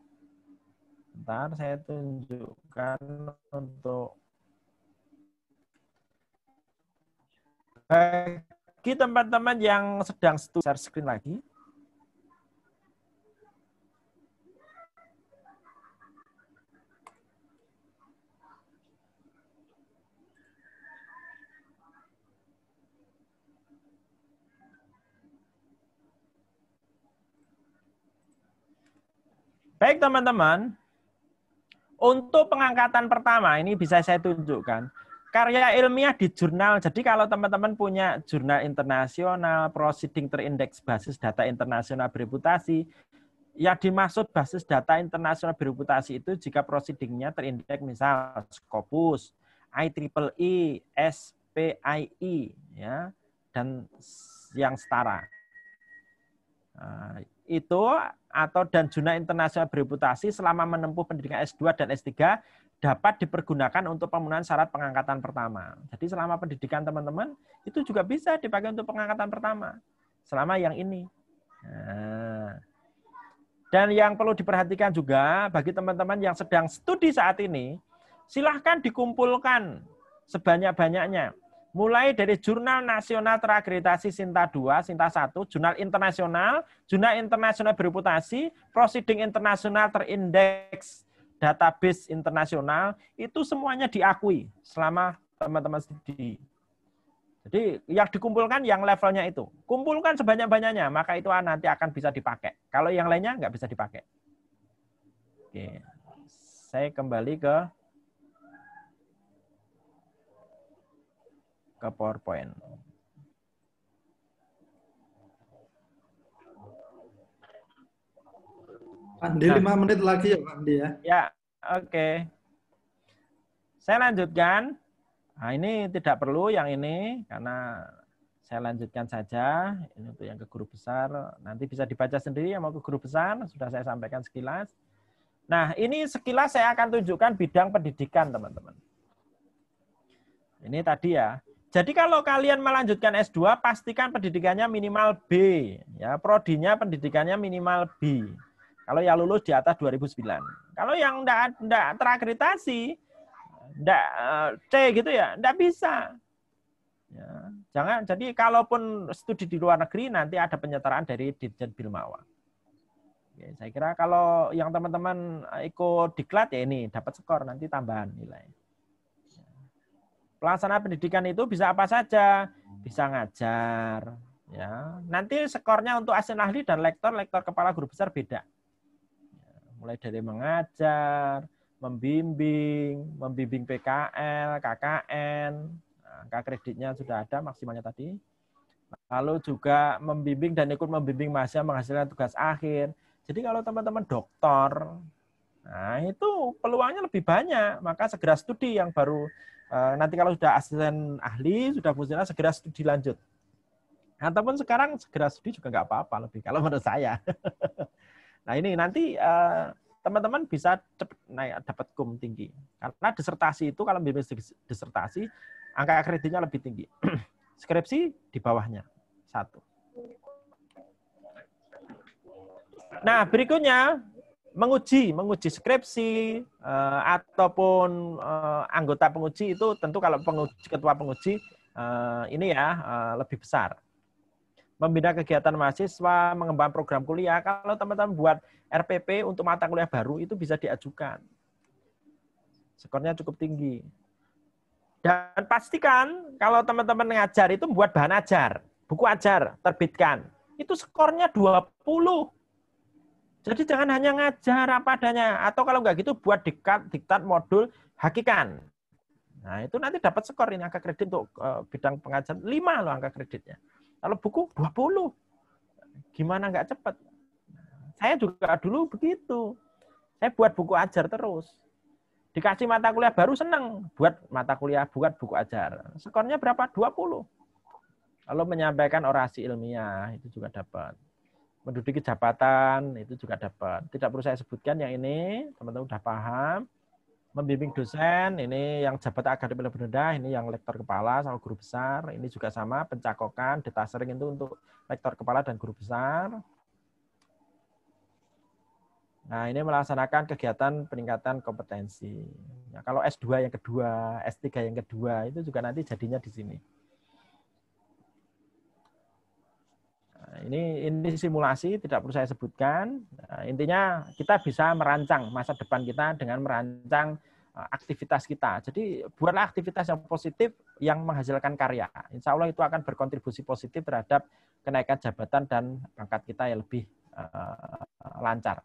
Speaker 2: Bentar, saya tunjukkan untuk bagi teman-teman yang sedang share screen lagi. Baik teman-teman, untuk pengangkatan pertama ini bisa saya tunjukkan. Karya ilmiah di jurnal, jadi kalau teman-teman punya jurnal internasional, proceeding terindeks basis data internasional bereputasi, yang dimaksud basis data internasional bereputasi itu jika proceedingnya terindeks misal Scopus, IEEE, SPIE, ya, dan yang setara. Nah, itu atau dan jurnal internasional bereputasi selama menempuh pendidikan S2 dan S3 dapat dipergunakan untuk pemenuhan syarat pengangkatan pertama. Jadi selama pendidikan teman-teman itu juga bisa dipakai untuk pengangkatan pertama. Selama yang ini. Nah. Dan yang perlu diperhatikan juga bagi teman-teman yang sedang studi saat ini, silahkan dikumpulkan sebanyak-banyaknya. Mulai dari Jurnal Nasional Terakreditasi Sinta 2, Sinta 1, Jurnal Internasional Bereputasi, Proceeding Internasional Terindeks, Database Internasional, itu semuanya diakui selama teman-teman studi. Jadi yang dikumpulkan yang levelnya itu. Kumpulkan sebanyak-banyaknya, maka itu nanti akan bisa dipakai. Kalau yang lainnya nggak bisa dipakai. Oke. Saya kembali ke PowerPoint.
Speaker 4: Andi, 5 menit lagi ya Pak Andi ya.
Speaker 2: Ya, oke. Saya lanjutkan. Nah, ini tidak perlu yang ini karena saya lanjutkan saja. Ini untuk yang ke guru besar. Nanti bisa dibaca sendiri yang mau ke guru besar. Sudah saya sampaikan sekilas. Nah, ini sekilas saya akan tunjukkan bidang pendidikan, teman-teman. Ini tadi ya. Jadi kalau kalian melanjutkan S2, pastikan pendidikannya minimal B. Ya, prodinya pendidikannya minimal B. Kalau yang lulus di atas 2009. Kalau yang enggak terakreditasi, enggak C gitu ya, enggak bisa. Ya, jangan. Jadi kalaupun studi di luar negeri nanti ada penyetaraan dari Ditjen Bilmawa. Oke, saya kira kalau yang teman-teman ikut diklat ya ini dapat skor nanti tambahan nilai. Pelaksana pendidikan itu bisa apa saja, bisa ngajar, ya. Nanti skornya untuk asisten ahli dan lektor kepala guru besar beda. Mulai dari mengajar, membimbing PKL, KKN, angka kreditnya sudah ada maksimalnya tadi. Lalu juga membimbing dan ikut membimbing mahasiswa menghasilkan tugas akhir. Jadi kalau teman-teman doktor, nah itu peluangnya lebih banyak. Maka segera studi yang baru. Nanti kalau sudah asisten ahli, sudah fungsional, segera studi lanjut. Ataupun sekarang segera studi juga nggak apa-apa lebih, kalau menurut saya. Nah ini nanti teman-teman bisa cepat naik dapat kum tinggi. Karena disertasi itu, kalau bimbing disertasi, angka kreditnya lebih tinggi. Skripsi di bawahnya, 1. Nah berikutnya, menguji skripsi ataupun anggota penguji itu tentu kalau ketua penguji ini ya lebih besar. Membina kegiatan mahasiswa, mengembangkan program kuliah. Kalau teman-teman buat RPP untuk mata kuliah baru itu bisa diajukan. Skornya cukup tinggi. Dan pastikan kalau teman-teman ngajar itu buat bahan ajar, buku ajar, terbitkan. Itu skornya 20. Jadi jangan hanya ngajar apa adanya. Atau kalau nggak gitu buat diktat modul hakikan. Nah itu nanti dapat skor ini angka kredit untuk bidang pengajaran 5 loh angka kreditnya. Kalau buku 20. Gimana nggak cepat? Saya juga dulu begitu. Saya buat buku ajar terus. Dikasih mata kuliah baru seneng. Buat mata kuliah, buat buku ajar. Skornya berapa? 20. Lalu menyampaikan orasi ilmiah itu juga dapat. Menduduki jabatan itu juga dapat. Tidak perlu saya sebutkan yang ini, teman-teman sudah paham. Membimbing dosen, ini yang jabatan akademik lebih rendah, ini yang lektor kepala sama guru besar. Ini juga sama, pencakokan, detasering itu untuk lektor kepala dan guru besar. Nah, ini melaksanakan kegiatan peningkatan kompetensi. Nah, kalau S2 yang kedua, S3 yang kedua, itu juga nanti jadinya di sini. Nah, ini simulasi, tidak perlu saya sebutkan. Nah, intinya kita bisa merancang masa depan kita dengan merancang aktivitas kita. Jadi buatlah aktivitas yang positif yang menghasilkan karya. Insya Allah itu akan berkontribusi positif terhadap kenaikan jabatan dan pangkat kita yang lebih lancar.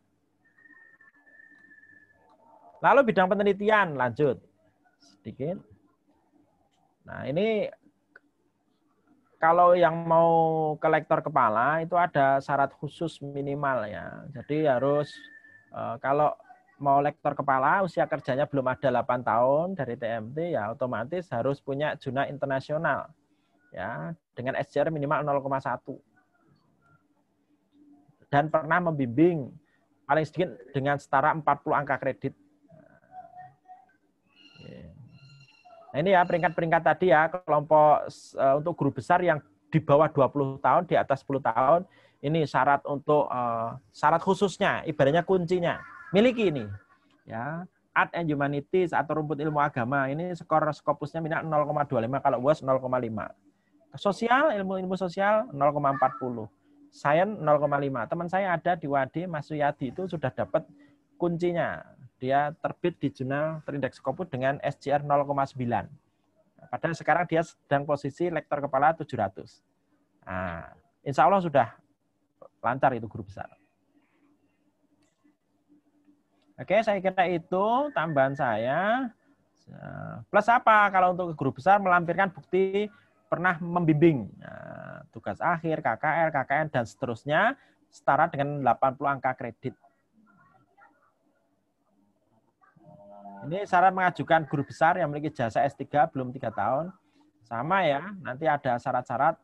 Speaker 2: Lalu bidang penelitian, lanjut sedikit. Nah, ini kalau yang mau ke lektor kepala itu ada syarat khusus minimal ya. Jadi harus kalau mau lektor kepala usia kerjanya belum ada 8 tahun dari TMT ya otomatis harus punya jurnal internasional ya dengan SJR minimal 0,1 dan pernah membimbing paling sedikit dengan setara 40 angka kredit. Nah, ini ya peringkat-peringkat tadi ya, kelompok untuk guru besar yang di bawah 20 tahun, di atas 10 tahun, ini syarat untuk syarat khususnya, ibaratnya kuncinya, miliki ini. Ya, Art and Humanities atau rumput ilmu agama, ini skor Scopusnya minimal 0,25, kalau UAS 0,5. Sosial, ilmu sosial 0,40. Sains 0,5. Teman saya ada di Wadi, Mas Suyadi itu sudah dapat kuncinya. Dia terbit di jurnal terindeks Scopus dengan SJR 0,9. Padahal sekarang dia sedang posisi lektor kepala 700. Nah, insya Allah sudah lancar itu guru besar. Oke, saya kira itu tambahan saya. Plus apa? Kalau untuk guru besar melampirkan bukti pernah membimbing. Nah, tugas akhir, KKR, KKN, dan seterusnya setara dengan 80 angka kredit. Ini syarat mengajukan guru besar yang memiliki jasa S3 belum 3 tahun. Sama ya, nanti ada syarat-syarat.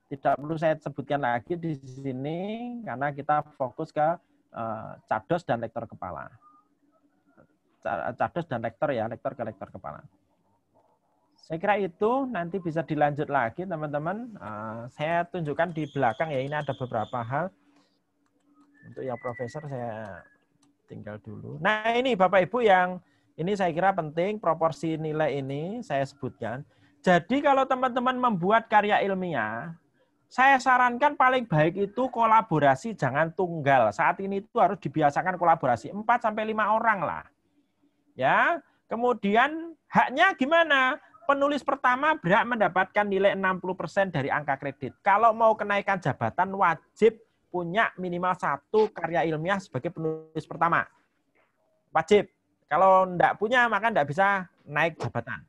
Speaker 2: Tidak perlu saya sebutkan lagi di sini, karena kita fokus ke cados dan lektor kepala. Cados dan lektor ya, lektor ke lektor kepala. Saya kira itu nanti bisa dilanjut lagi teman-teman. Saya tunjukkan di belakang ya, ini ada beberapa hal. Untuk yang profesor saya tinggal dulu. Nah ini Bapak Ibu yang ini saya kira penting, proporsi nilai ini saya sebutkan. Jadi kalau teman-teman membuat karya ilmiah, saya sarankan paling baik itu kolaborasi, jangan tunggal. Saat ini itu harus dibiasakan kolaborasi, 4-5 orang lah. Ya, kemudian haknya gimana? Penulis pertama berhak mendapatkan nilai 60% dari angka kredit. Kalau mau kenaikan jabatan wajib punya minimal 1 karya ilmiah sebagai penulis pertama. Wajib. Kalau enggak punya, maka enggak bisa naik jabatan.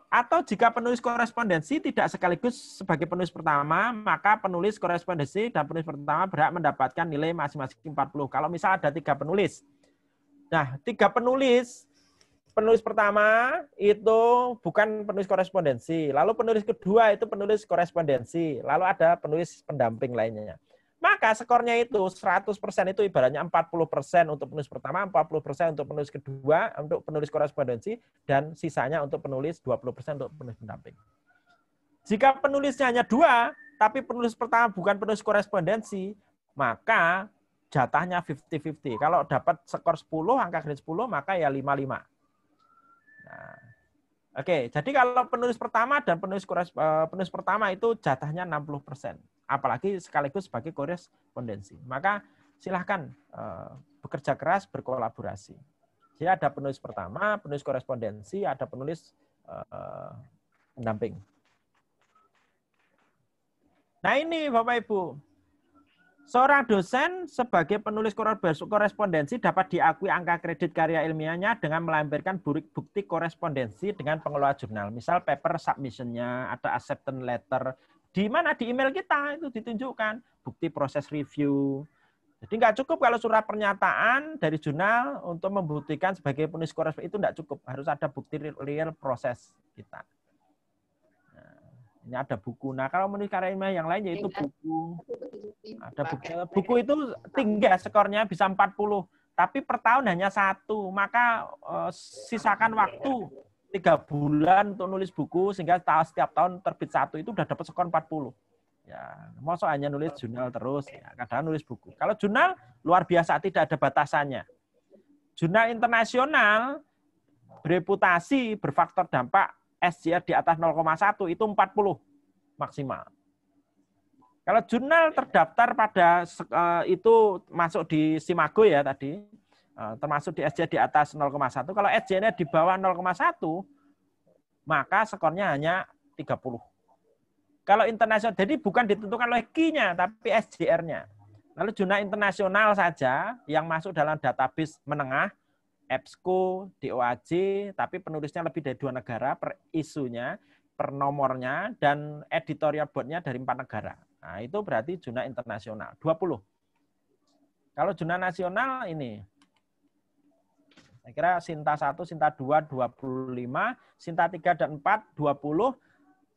Speaker 2: Atau jika penulis korespondensi tidak sekaligus sebagai penulis pertama, maka penulis korespondensi dan penulis pertama berhak mendapatkan nilai masing-masing 40. Kalau misal ada 3 penulis. Nah, 3 penulis pertama itu bukan penulis korespondensi. Lalu penulis kedua itu penulis korespondensi. Lalu ada penulis pendamping lainnya. Maka skornya itu 100% itu ibaratnya 40% untuk penulis pertama, 40% untuk penulis kedua, untuk penulis korespondensi, dan sisanya untuk penulis 20% untuk penulis pendamping. Jika penulisnya hanya 2, tapi penulis pertama bukan penulis korespondensi, maka jatahnya 50-50. Kalau dapat skor 10, angka kredit 10, maka ya 5-5. Nah, oke, jadi kalau penulis pertama dan penulis pertama itu jatahnya 60%. Apalagi sekaligus sebagai korespondensi. Maka silahkan bekerja keras, berkolaborasi. Jadi ada penulis pertama, penulis korespondensi, ada penulis pendamping. Nah ini Bapak Ibu, seorang dosen sebagai penulis korespondensi dapat diakui angka kredit karya ilmiahnya dengan melampirkan bukti korespondensi dengan pengelola jurnal. Misal paper submission-nya, ada acceptance letter, di mana di email kita itu ditunjukkan bukti proses review. Jadi nggak cukup kalau surat pernyataan dari jurnal untuk membuktikan sebagai penulis korespondensi, itu nggak cukup. Harus ada bukti real proses kita. Nah, ini ada buku. Nah kalau menulis karya ilmiah yang lain yaitu buku. Ada buku itu tinggi skornya bisa 40, tapi per tahun hanya 1. Maka sisakan waktu 3 bulan untuk nulis buku sehingga setiap tahun terbit 1 itu udah dapat skor 40. Ya, masa hanya nulis jurnal terus, ya, kadang nulis buku. Kalau jurnal luar biasa, tidak ada batasannya. Jurnal internasional bereputasi berfaktor dampak SJR di atas 0,1 itu 40 maksimal. Kalau jurnal terdaftar pada itu masuk di Simago ya tadi, termasuk di SJR di atas 0,1. Kalau SJR-nya di bawah 0,1, maka skornya hanya 30. Kalau internasional, jadi bukan ditentukan oleh Q-nya, tapi SJR-nya. Lalu jurnal internasional saja yang masuk dalam database menengah, EBSCO, DOAJ, tapi penulisnya lebih dari 2 negara per isunya, per nomornya, dan editorial board-nya dari 4 negara. Nah, itu berarti jurnal internasional, 20. Kalau jurnal nasional ini, saya kira Sinta 1, Sinta 2, 25, Sinta 3 dan 4, 20,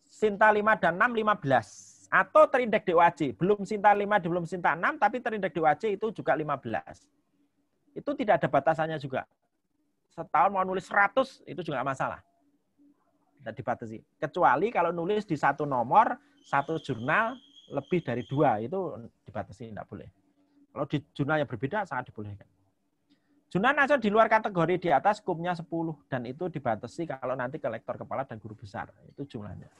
Speaker 2: Sinta 5 dan 6, 15. Atau terindeks DOAJ. Belum Sinta 5, belum Sinta 6, tapi terindeks DOAJ itu juga 15. Itu tidak ada batasannya juga. Setahun mau nulis 100, itu juga nggak masalah. Tidak dibatasi. Kecuali kalau nulis di satu nomor, satu jurnal, lebih dari 2, itu dibatasi, tidak boleh. Kalau di jurnal yang berbeda, sangat dibolehkan. Jurnal nasional di luar kategori di atas skupnya 10, dan itu dibatasi kalau nanti ke lektor kepala dan guru besar. Itu jumlahnya.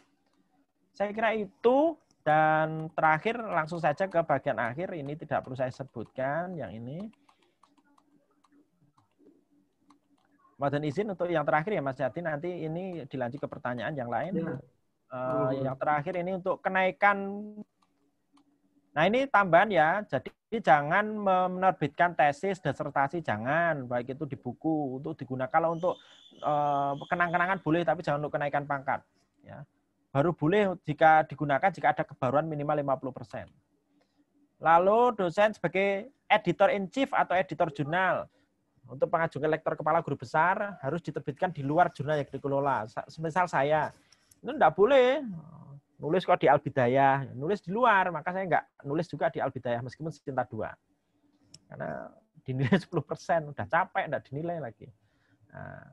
Speaker 2: Saya kira itu, dan terakhir langsung saja ke bagian akhir, ini tidak perlu saya sebutkan, yang ini. Mohon izin untuk yang terakhir ya Mas Yati, nanti ini dilanjut ke pertanyaan yang lain. Ya. Yang terakhir ini untuk kenaikan. Nah ini tambahan ya, jadi jangan menerbitkan tesis, disertasi, jangan. Baik itu di buku, untuk digunakan. Kalau untuk kenang-kenangan boleh, tapi jangan untuk kenaikan pangkat. Ya. Baru boleh jika digunakan jika ada kebaruan minimal 50%. Lalu dosen sebagai editor-in-chief atau editor jurnal. Untuk pengajuan lektor kepala guru besar harus diterbitkan di luar jurnal yang dikelola. Semisal saya, itu enggak boleh nulis kok di Al-Bidayah, nulis di luar, maka saya enggak nulis juga di Al-Bidayah meskipun Sinta 2. Karena dinilai 10%, udah capek, enggak dinilai lagi. Nah,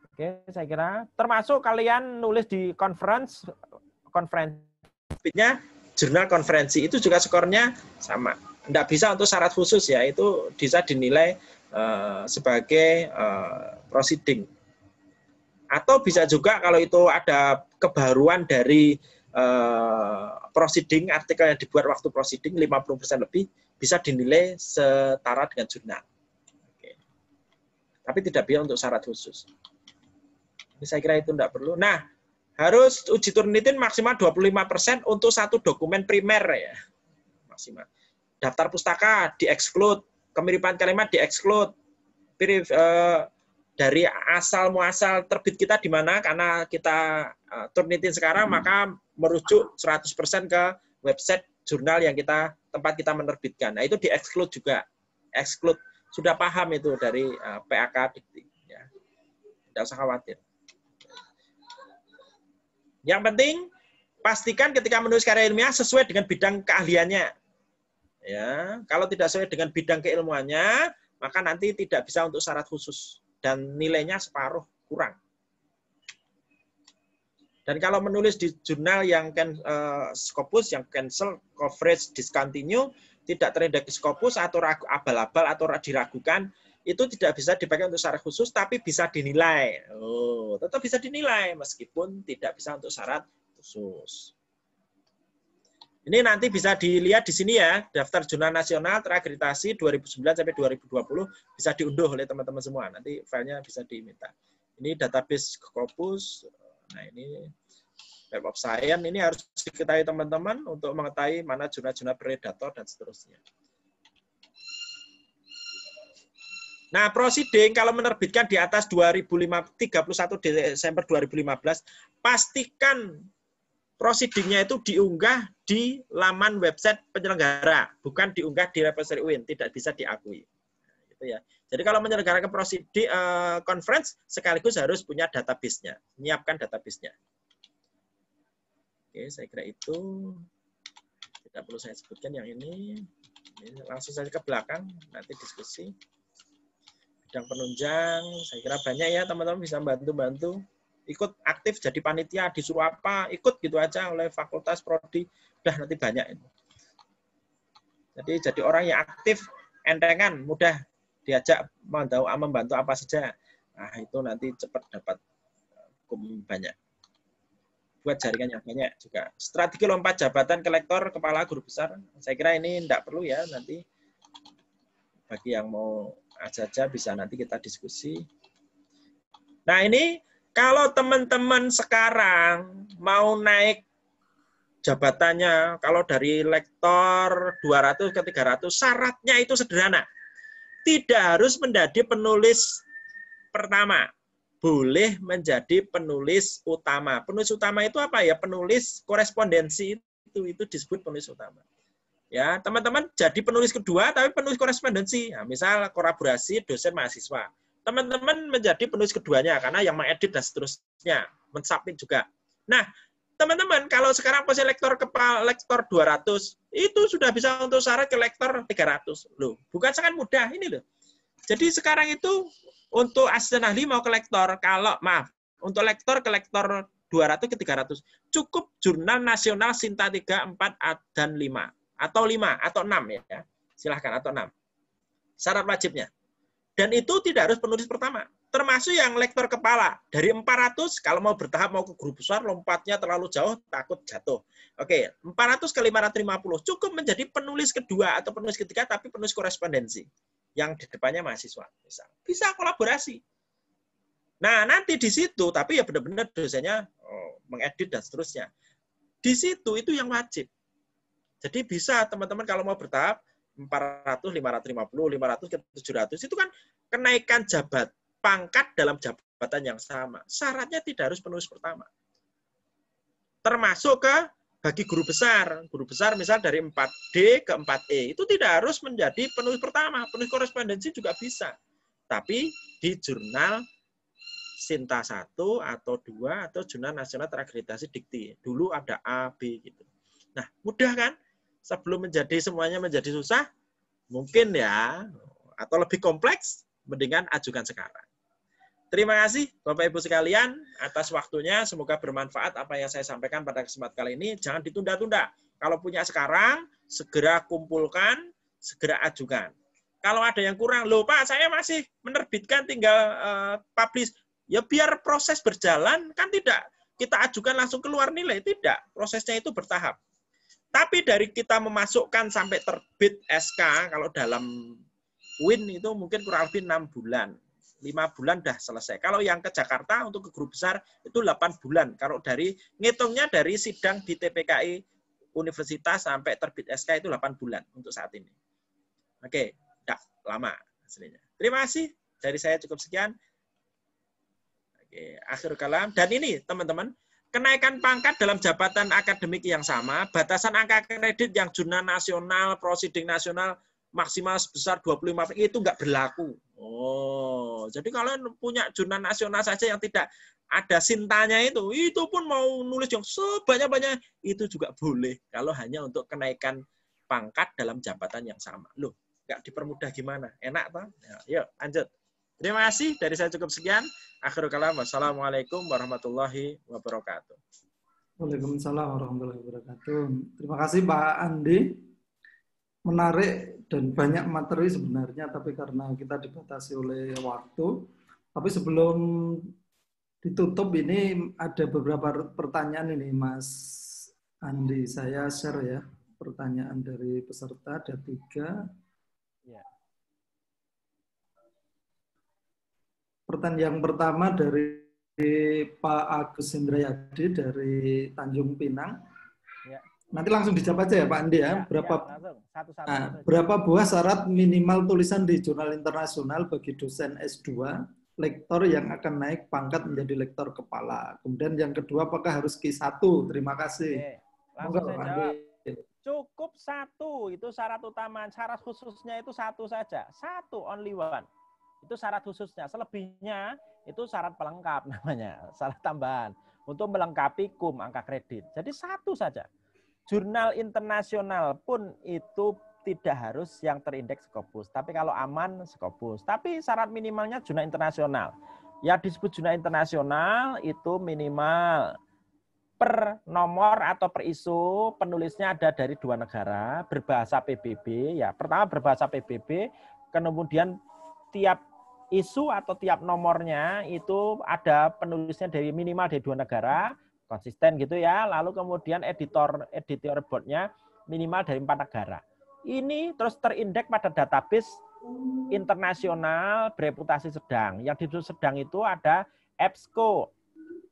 Speaker 2: oke, saya kira termasuk kalian nulis di konferensinya, jurnal konferensi itu juga skornya sama. Enggak bisa untuk syarat khusus ya, itu bisa dinilai sebagai proceeding. Atau bisa juga kalau itu ada kebaruan dari proceeding, artikel yang dibuat waktu proceeding 50% lebih, bisa dinilai setara dengan jurnal. Oke. Tapi tidak bisa untuk syarat khusus. Ini saya kira itu tidak perlu. Nah, harus uji Turnitin maksimal 25% untuk satu dokumen primer ya. Maksimal. Daftar pustaka di-exclude. Kemiripan kalimat di-exclude. Dari asal muasal terbit kita di mana, karena kita Turnitin sekarang, maka merujuk 100% ke website jurnal yang tempat kita menerbitkan. Nah, itu di-exclude juga. Exclude. Sudah paham itu dari PAK Dikti. Ya. Tidak usah khawatir. Yang penting, pastikan ketika menulis karya ilmiah sesuai dengan bidang keahliannya. Ya, kalau tidak sesuai dengan bidang keilmuannya, maka nanti tidak bisa untuk syarat khusus dan nilainya separuh kurang. Dan kalau menulis di jurnal yang Scopus, yang cancel, coverage, discontinue, tidak terindeks Scopus atau abal-abal atau diragukan, itu tidak bisa dipakai untuk syarat khusus, tapi bisa dinilai. Oh, tetap bisa dinilai meskipun tidak bisa untuk syarat khusus. Ini nanti bisa dilihat di sini ya, daftar jurnal nasional terakreditasi 2009 sampai 2020 bisa diunduh oleh teman-teman semua. Nanti filenya bisa diminta. Ini database Scopus. Nah, ini Web of Science. Ini harus diketahui teman-teman untuk mengetahui mana jurnal-jurnal predator dan seterusnya. Nah, proceeding kalau menerbitkan di atas 31 Desember 2015, pastikan proceedingnya itu diunggah di laman website penyelenggara, bukan diunggah di repository UIN, tidak bisa diakui. Gitu ya. Jadi kalau menyelenggarakan proceeding conference, sekaligus harus punya database-nya, menyiapkan database-nya. Oke, saya kira itu tidak perlu saya sebutkan yang ini. Langsung saja ke belakang, nanti diskusi. Bidang penunjang, saya kira banyak ya teman-teman bisa bantu-bantu.
Speaker 6: ikut aktif jadi panitia, disuruh apa, ikut gitu aja oleh fakultas, prodi, udah nanti banyak itu. Jadi orang yang aktif, entengan, mudah diajak membantu apa saja. Nah, itu nanti cepat dapat hukum banyak. Buat jaringan yang banyak juga. Strategi lompat jabatan ke lektor, kepala guru besar, saya kira ini tidak perlu ya, nanti bagi yang mau aja bisa nanti kita diskusi. Nah, ini kalau teman-teman sekarang mau naik jabatannya, kalau dari lektor 200 ke 300, syaratnya itu sederhana. Tidak harus menjadi penulis pertama. Boleh menjadi penulis utama. Penulis utama itu apa ya? Penulis korespondensi itu disebut penulis utama. Ya, teman-teman jadi penulis kedua tapi penulis korespondensi. Nah, misal kolaborasi dosen mahasiswa. Teman-teman menjadi penulis keduanya karena yang mengedit dan seterusnya, mensubmit juga. Nah, teman-teman kalau sekarang posisi lektor kepala lektor 200 itu sudah bisa untuk syarat ke lektor 300. Loh, bukan sangat mudah ini loh. Jadi sekarang itu untuk asisten ahli mau ke lektor, untuk lektor ke lektor 200 ke 300 cukup jurnal nasional Sinta 3, 4 dan 5 atau 5 atau 6 ya. Silahkan atau 6. Syarat wajibnya. Dan itu tidak harus penulis pertama. Termasuk yang lektor kepala. Dari 400, kalau mau bertahap, mau ke guru besar, lompatnya terlalu jauh, takut jatuh. Oke, 400 ke 550. Cukup menjadi penulis kedua atau penulis ketiga, tapi penulis korespondensi. Yang di depannya mahasiswa. Bisa kolaborasi. Nah, nanti di situ, tapi ya benar-benar dosennya mengedit dan seterusnya. Di situ, itu yang wajib. Jadi bisa teman-teman kalau mau bertahap, 400, 550, 500 ke 700 itu kan kenaikan pangkat dalam jabatan yang sama. Syaratnya tidak harus penulis pertama. Termasuk ke bagi guru besar. Guru besar misal dari 4D ke 4E. Itu tidak harus menjadi penulis pertama. Penulis korespondensi juga bisa. Tapi di jurnal Sinta 1 atau 2 atau jurnal nasional terakreditasi dikti. Dulu ada A, B gitu. Nah, mudah kan? Sebelum semuanya menjadi susah, mungkin ya, atau lebih kompleks, mendingan ajukan sekarang. Terima kasih Bapak Ibu sekalian atas waktunya. Semoga bermanfaat apa yang saya sampaikan pada kesempatan kali ini. Jangan ditunda-tunda. Kalau punya sekarang, segera kumpulkan, segera ajukan. Kalau ada yang kurang, loh Pak, saya masih menerbitkan tinggal publish. Ya biar proses berjalan, kan tidak kita ajukan langsung keluar nilai. Tidak, prosesnya itu bertahap. Tapi dari kita memasukkan sampai terbit SK, kalau dalam WIN itu mungkin kurang lebih 6 bulan. 5 bulan dah selesai. Kalau yang ke Jakarta untuk ke guru besar itu 8 bulan. Kalau ngitungnya dari sidang di TPKI Universitas sampai terbit SK itu 8 bulan untuk saat ini. Oke, tidak lama hasilnya. Terima kasih. Dari saya cukup sekian. Oke, akhir kalam. Dan ini teman-teman, kenaikan pangkat dalam jabatan akademik yang sama, batasan angka kredit yang jurnal nasional, prosiding nasional maksimal sebesar 25, itu nggak berlaku. Oh, jadi kalian punya jurnal nasional saja yang tidak ada sintanya itu pun mau nulis yang sebanyak-banyak, itu juga boleh kalau hanya untuk kenaikan pangkat dalam jabatan yang sama. Loh, nggak dipermudah gimana? Enak toh? Ya, yuk lanjut. Terima kasih, dari saya cukup sekian. Akhirul kalam, wassalamualaikum warahmatullahi wabarakatuh.
Speaker 4: Waalaikumsalam warahmatullahi wabarakatuh. Terima kasih Pak Andi. Menarik dan banyak materi sebenarnya, tapi karena kita dibatasi oleh waktu. Tapi sebelum ditutup ini ada beberapa pertanyaan ini Mas Andi. Saya share ya pertanyaan dari peserta, ada 3.
Speaker 2: Ya.
Speaker 4: Pertanyaan yang pertama dari Pak Agus Indrayadi dari Tanjung Pinang.
Speaker 2: Ya.
Speaker 4: Nanti langsung dijawab aja ya Pak Andi ya.
Speaker 2: Satu-satu.
Speaker 4: Berapa buah syarat minimal tulisan di jurnal internasional bagi dosen S2, lektor yang akan naik pangkat menjadi lektor kepala? Kemudian yang kedua, apakah harus Q1? Terima kasih.
Speaker 2: Oke, langsung saya jawab. Cukup 1, itu syarat utama. Syarat khususnya itu 1 saja. 1, only 1. Itu syarat khususnya. Selebihnya itu syarat pelengkap namanya. Syarat tambahan. Untuk melengkapi KUM, angka kredit. Jadi 1 saja. Jurnal internasional pun itu tidak harus yang terindeks Scopus. Tapi kalau aman, Scopus. Tapi syarat minimalnya jurnal internasional. Ya disebut zona internasional itu minimal per nomor atau per isu penulisnya ada dari 2 negara, berbahasa PBB. Ya, pertama berbahasa PBB, kemudian tiap isu atau tiap nomornya itu ada penulisnya dari minimal dari 2 negara, konsisten gitu ya. Lalu kemudian editor boardnya minimal dari 4 negara. Ini terus terindeks pada database internasional bereputasi sedang. Yang disebut sedang itu ada EBSCO,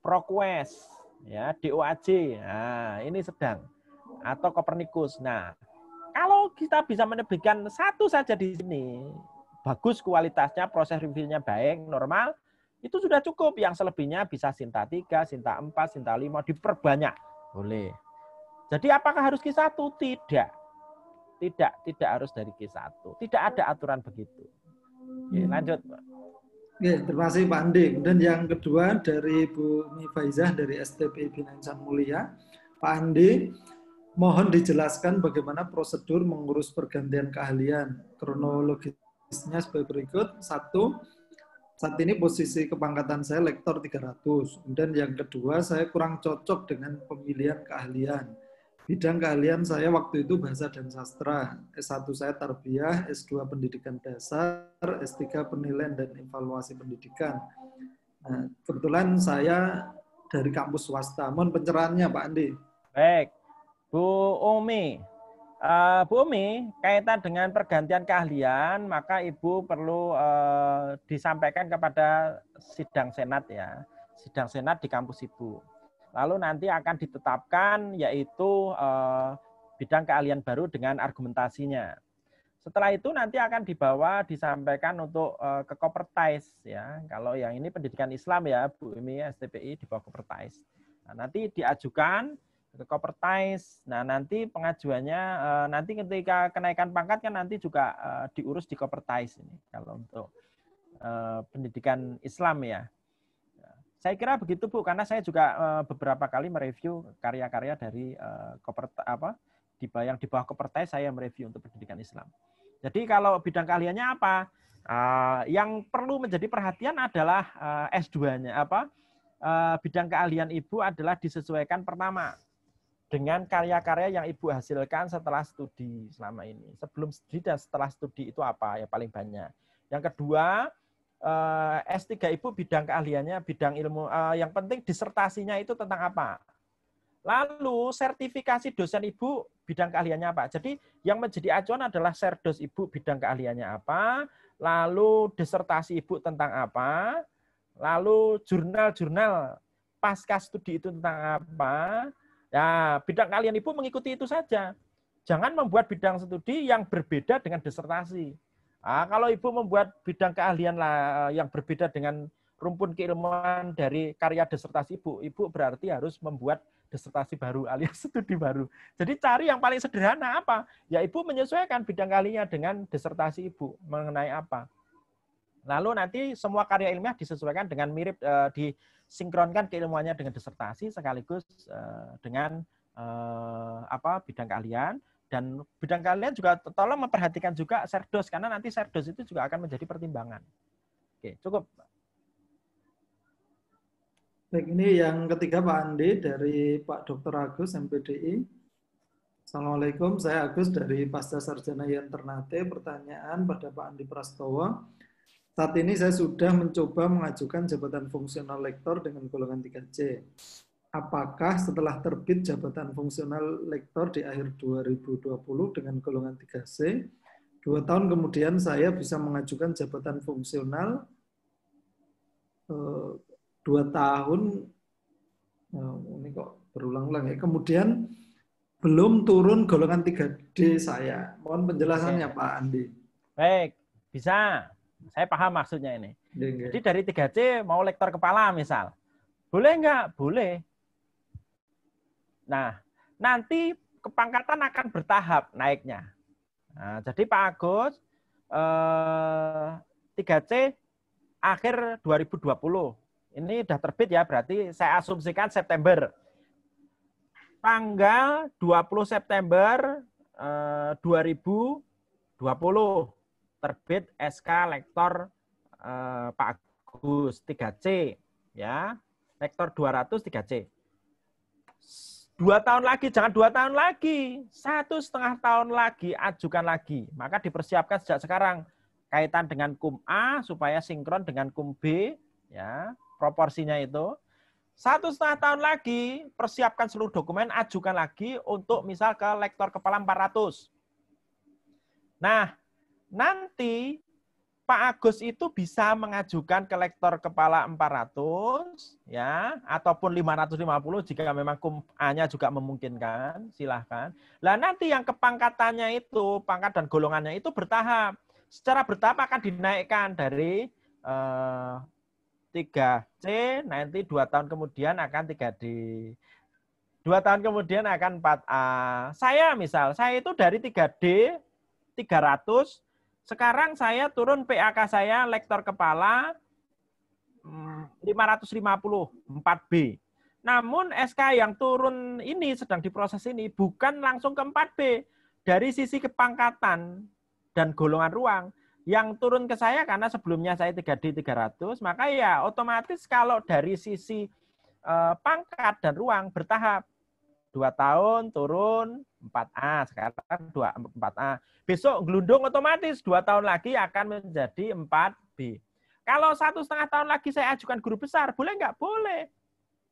Speaker 2: ProQuest, ya, DOAJ. Nah, ini sedang atau Copernicus. Nah, kalau kita bisa menerbitkan satu saja di sini, bagus kualitasnya, proses reviewnya baik, normal, itu sudah cukup. Yang selebihnya bisa Sinta 3, Sinta 4, Sinta 5 diperbanyak. Boleh. Jadi apakah harus Q1? Tidak. Tidak harus dari Q1. Tidak ada aturan begitu. Oke, lanjut.
Speaker 4: Oke, terima kasih Pak Andi. Dan yang kedua dari Bu Mifaizah dari STPI Bina Insan Mulia. Pak Andi, mohon dijelaskan bagaimana prosedur mengurus pergantian keahlian. Kronologisnya sebagai berikut. 1, saat ini posisi kepangkatan saya lektor 300. Kemudian yang kedua, saya kurang cocok dengan pemilihan keahlian. Bidang keahlian saya waktu itu bahasa dan sastra. S1 saya tarbiyah, S2 pendidikan dasar, S3 penilaian dan evaluasi pendidikan. Nah, kebetulan saya dari kampus swasta. Mohon pencerahannya Pak Andi.
Speaker 2: Baik, Bu Umi. Bu Umi, kaitan dengan pergantian keahlian, maka Ibu perlu disampaikan kepada sidang senat ya. Sidang senat di kampus Ibu. Lalu nanti akan ditetapkan yaitu bidang keahlian baru dengan argumentasinya. Setelah itu nanti akan dibawa disampaikan untuk ke Kopertais ya. Kalau yang ini pendidikan Islam ya, Bu Umi STPI di bawah Kopertais. Nah, nanti diajukan ke Kopertais. Nah, nanti pengajuannya nanti ketika kenaikan pangkat kan nanti juga diurus di Kopertais ini kalau untuk pendidikan Islam ya. Saya kira begitu Bu, karena saya juga beberapa kali mereview karya-karya dari yang di bawah Kopertais saya mereview untuk pendidikan Islam. Jadi kalau bidang keahliannya apa? Yang perlu menjadi perhatian adalah S2-nya bidang keahlian Ibu adalah disesuaikan pertama dengan karya-karya yang Ibu hasilkan setelah studi selama ini. Sebelum studi dan setelah studi itu apa ya paling banyak. Yang kedua, S3 Ibu bidang keahliannya, bidang ilmu, yang penting disertasinya itu tentang apa. Lalu sertifikasi dosen Ibu bidang keahliannya apa. Jadi yang menjadi acuan adalah serdos Ibu bidang keahliannya apa, lalu disertasi Ibu tentang apa, lalu jurnal-jurnal pasca studi itu tentang apa. Ya, bidang keahlian Ibu mengikuti itu saja. Jangan membuat bidang studi yang berbeda dengan disertasi. Kalau Ibu membuat bidang keahlian yang berbeda dengan rumpun keilmuan dari karya disertasi Ibu berarti harus membuat disertasi baru alias studi baru. Jadi cari yang paling sederhana apa? Ya Ibu menyesuaikan bidang keahliannya dengan disertasi Ibu mengenai apa. Lalu nanti semua karya ilmiah disesuaikan dengan mirip, disinkronkan keilmuannya dengan disertasi sekaligus dengan bidang keahlian. Dan bidang keahlian juga tolong memperhatikan juga serdos, karena nanti serdos itu juga akan menjadi pertimbangan. Oke, cukup.
Speaker 4: Baik, ini yang ketiga Pak Andi dari Pak Dr. Agus MPDI. Assalamualaikum, saya Agus dari Pasca Sarjana IAIN Ternate. Pertanyaan pada Pak Andi Prastowo. Saat ini saya sudah mencoba mengajukan jabatan fungsional lektor dengan golongan 3C. Apakah setelah terbit jabatan fungsional lektor di akhir 2020 dengan golongan 3C, 2 tahun kemudian saya bisa mengajukan jabatan fungsional 2 tahun, ini kok berulang-ulang ya, kemudian belum turun golongan 3D saya. Mohon penjelasannya Pak Andi.
Speaker 2: Baik, bisa. Saya paham maksudnya ini. Jadi dari 3C mau lektor kepala misal. Boleh nggak? Boleh. Nah, nanti kepangkatan akan bertahap naiknya. Nah, jadi Pak Agus 3C akhir 2020. Ini sudah terbit ya, berarti saya asumsikan September. Tanggal 20 September 2020 terbit SK Lektor Pak Agus 3C, ya. Lektor 200 3C. 2 tahun lagi, jangan 2 tahun lagi. 1,5 tahun lagi, ajukan lagi. Maka dipersiapkan sejak sekarang. Kaitan dengan KUM A, supaya sinkron dengan KUM B, ya, proporsinya itu. 1,5 tahun lagi, persiapkan seluruh dokumen, ajukan lagi untuk misal ke lektor kepala 400. Nah, nanti Pak Agus itu bisa mengajukan ke lektor kepala 400, ya, ataupun 550 jika memang KUM A-nya juga memungkinkan, silahkan. Lah nanti yang kepangkatannya itu, pangkat dan golongannya itu bertahap. Secara bertahap akan dinaikkan dari 3C, nanti 2 tahun kemudian akan 3D. 2 tahun kemudian akan 4A. Saya itu dari 3D, 300, sekarang saya turun PAK saya, lektor kepala 550, 4B. Namun SK yang turun ini, sedang diproses ini, bukan langsung ke 4B. Dari sisi kepangkatan dan golongan ruang, yang turun ke saya karena sebelumnya saya 3D 300, maka ya otomatis kalau dari sisi pangkat dan ruang bertahap. 2 tahun turun 4A, sekarang 4A. Besok gelundung otomatis 2 tahun lagi akan menjadi 4B. Kalau 1,5 tahun lagi saya ajukan guru besar, boleh nggak? Boleh.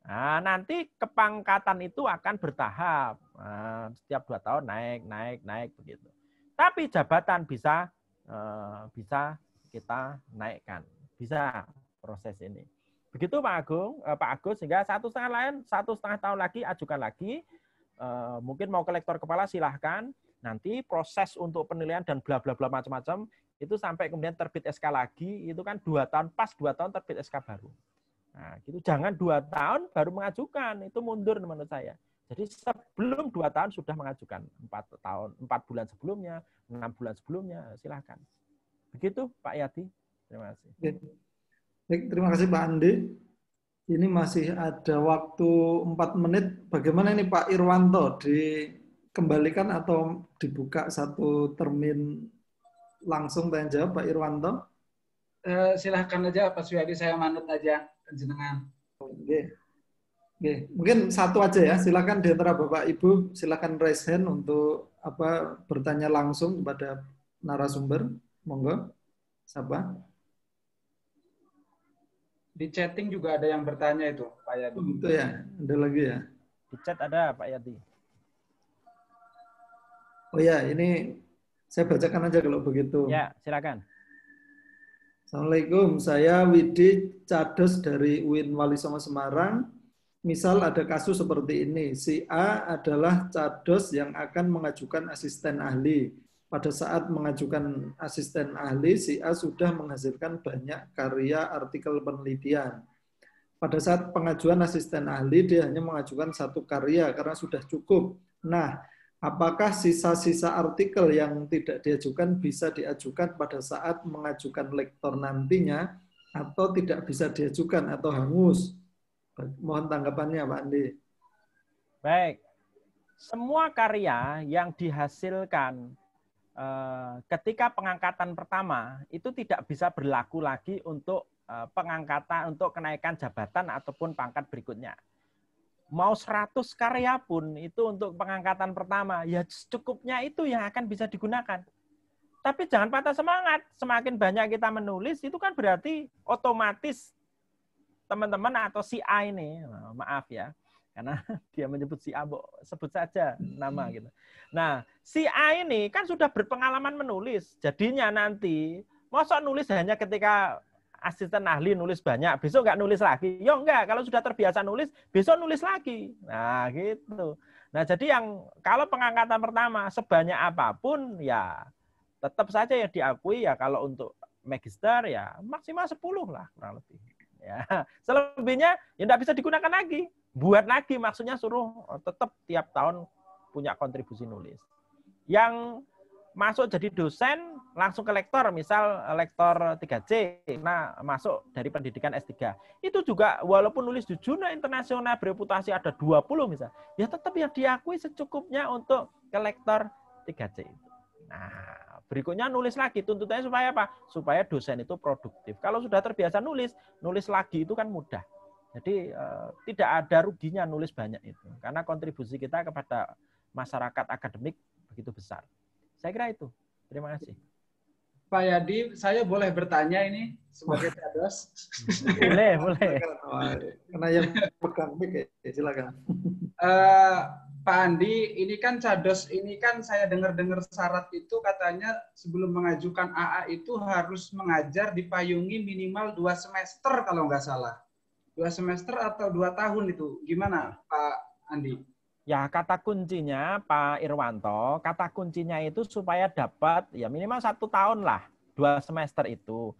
Speaker 2: Nah, nanti kepangkatan itu akan bertahap. Nah, setiap 2 tahun naik begitu. Tapi jabatan bisa kita naikkan, bisa proses ini. Begitu Pak Agus, sehingga 1,5 tahun lagi ajukan lagi. Mungkin mau ke lektor kepala silahkan. Nanti proses untuk penilaian dan bla bla bla macam-macam itu sampai kemudian terbit SK lagi, itu kan 2 tahun, pas 2 tahun terbit SK baru. Nah, gitu jangan 2 tahun baru mengajukan, itu mundur menurut saya. Jadi sebelum 2 tahun sudah mengajukan, 4 bulan sebelumnya, 6 bulan sebelumnya, silahkan. Begitu Pak Yati. Terima kasih.
Speaker 4: Baik, terima kasih Pak Andi. Ini masih ada waktu 4 menit. Bagaimana ini Pak Irwanto? Dikembalikan atau dibuka satu termin langsung tanya jawab Pak Irwanto?
Speaker 1: Silahkan aja Pak Suyadi, saya manut aja jenengan.
Speaker 4: Oke. Mungkin satu aja ya. Silakan di antara Bapak Ibu, silakan raise hand untuk bertanya langsung kepada narasumber. Monggo. Siapa?
Speaker 1: Di chatting juga ada yang bertanya itu, Pak Yadi.
Speaker 4: Itu ya, ada lagi ya.
Speaker 2: Di chat ada Pak Yadi.
Speaker 4: Oh ya, ini saya bacakan aja kalau begitu.
Speaker 2: Ya, silakan.
Speaker 4: Assalamualaikum, saya Widi Cados dari UIN Wali Songo Semarang. Misal ada kasus seperti ini, si A adalah Cados yang akan mengajukan asisten ahli. Pada saat mengajukan asisten ahli, si A sudah menghasilkan banyak karya artikel penelitian. Pada saat pengajuan asisten ahli, dia hanya mengajukan 1 karya karena sudah cukup. Nah, apakah sisa-sisa artikel yang tidak diajukan bisa diajukan pada saat mengajukan lektor nantinya, atau tidak bisa diajukan atau hangus? Mohon tanggapannya Pak Andi.
Speaker 2: Baik, semua karya yang dihasilkan ketika pengangkatan pertama itu tidak bisa berlaku lagi untuk pengangkatan, untuk kenaikan jabatan ataupun pangkat berikutnya. Mau 100 karya pun itu untuk pengangkatan pertama, ya cukupnya itu yang akan bisa digunakan. Tapi jangan patah semangat, semakin banyak kita menulis itu kan berarti otomatis teman-teman atau si A ini, maaf ya, karena dia menyebut si A, sebut saja nama gitu. Nah, si A ini kan sudah berpengalaman menulis, jadinya nanti masa nulis hanya ketika asisten ahli nulis banyak, besok nggak nulis lagi? Ya enggak, kalau sudah terbiasa nulis, besok nulis lagi. Nah, gitu. Nah, jadi yang kalau pengangkatan pertama sebanyak apapun ya tetap saja yang diakui ya kalau untuk magister ya maksimal 10 lah kurang lebih. Ya, selebihnya ya tidak bisa digunakan lagi. Buat lagi, maksudnya suruh tetap tiap tahun punya kontribusi nulis. Yang masuk jadi dosen langsung ke lektor, misal lektor 3C, nah masuk dari pendidikan S3. Itu juga walaupun nulis di jurnal internasional bereputasi ada 20 misal, ya tetap yang diakui secukupnya untuk ke lektor 3C itu. Nah, berikutnya nulis lagi. Tuntutannya supaya apa? Supaya dosen itu produktif. Kalau sudah terbiasa nulis lagi itu kan mudah. Jadi tidak ada ruginya nulis banyak itu. Karena kontribusi kita kepada masyarakat akademik begitu besar. Saya kira itu. Terima kasih.
Speaker 1: Pak Yadi, saya boleh bertanya ini sebagai Cados?
Speaker 2: Boleh.
Speaker 4: Karena yang pegang mic, silakan.
Speaker 1: Pak Andi, ini kan Cados, ini kan saya dengar-dengar syarat itu katanya sebelum mengajukan AA itu harus mengajar dipayungi minimal 2 semester kalau nggak salah. 2 semester atau 2 tahun itu. Gimana Pak Andi?
Speaker 2: Ya, kata kuncinya Pak Irwanto, kata kuncinya itu supaya dapat ya minimal 1 tahun lah, 2 semester itu.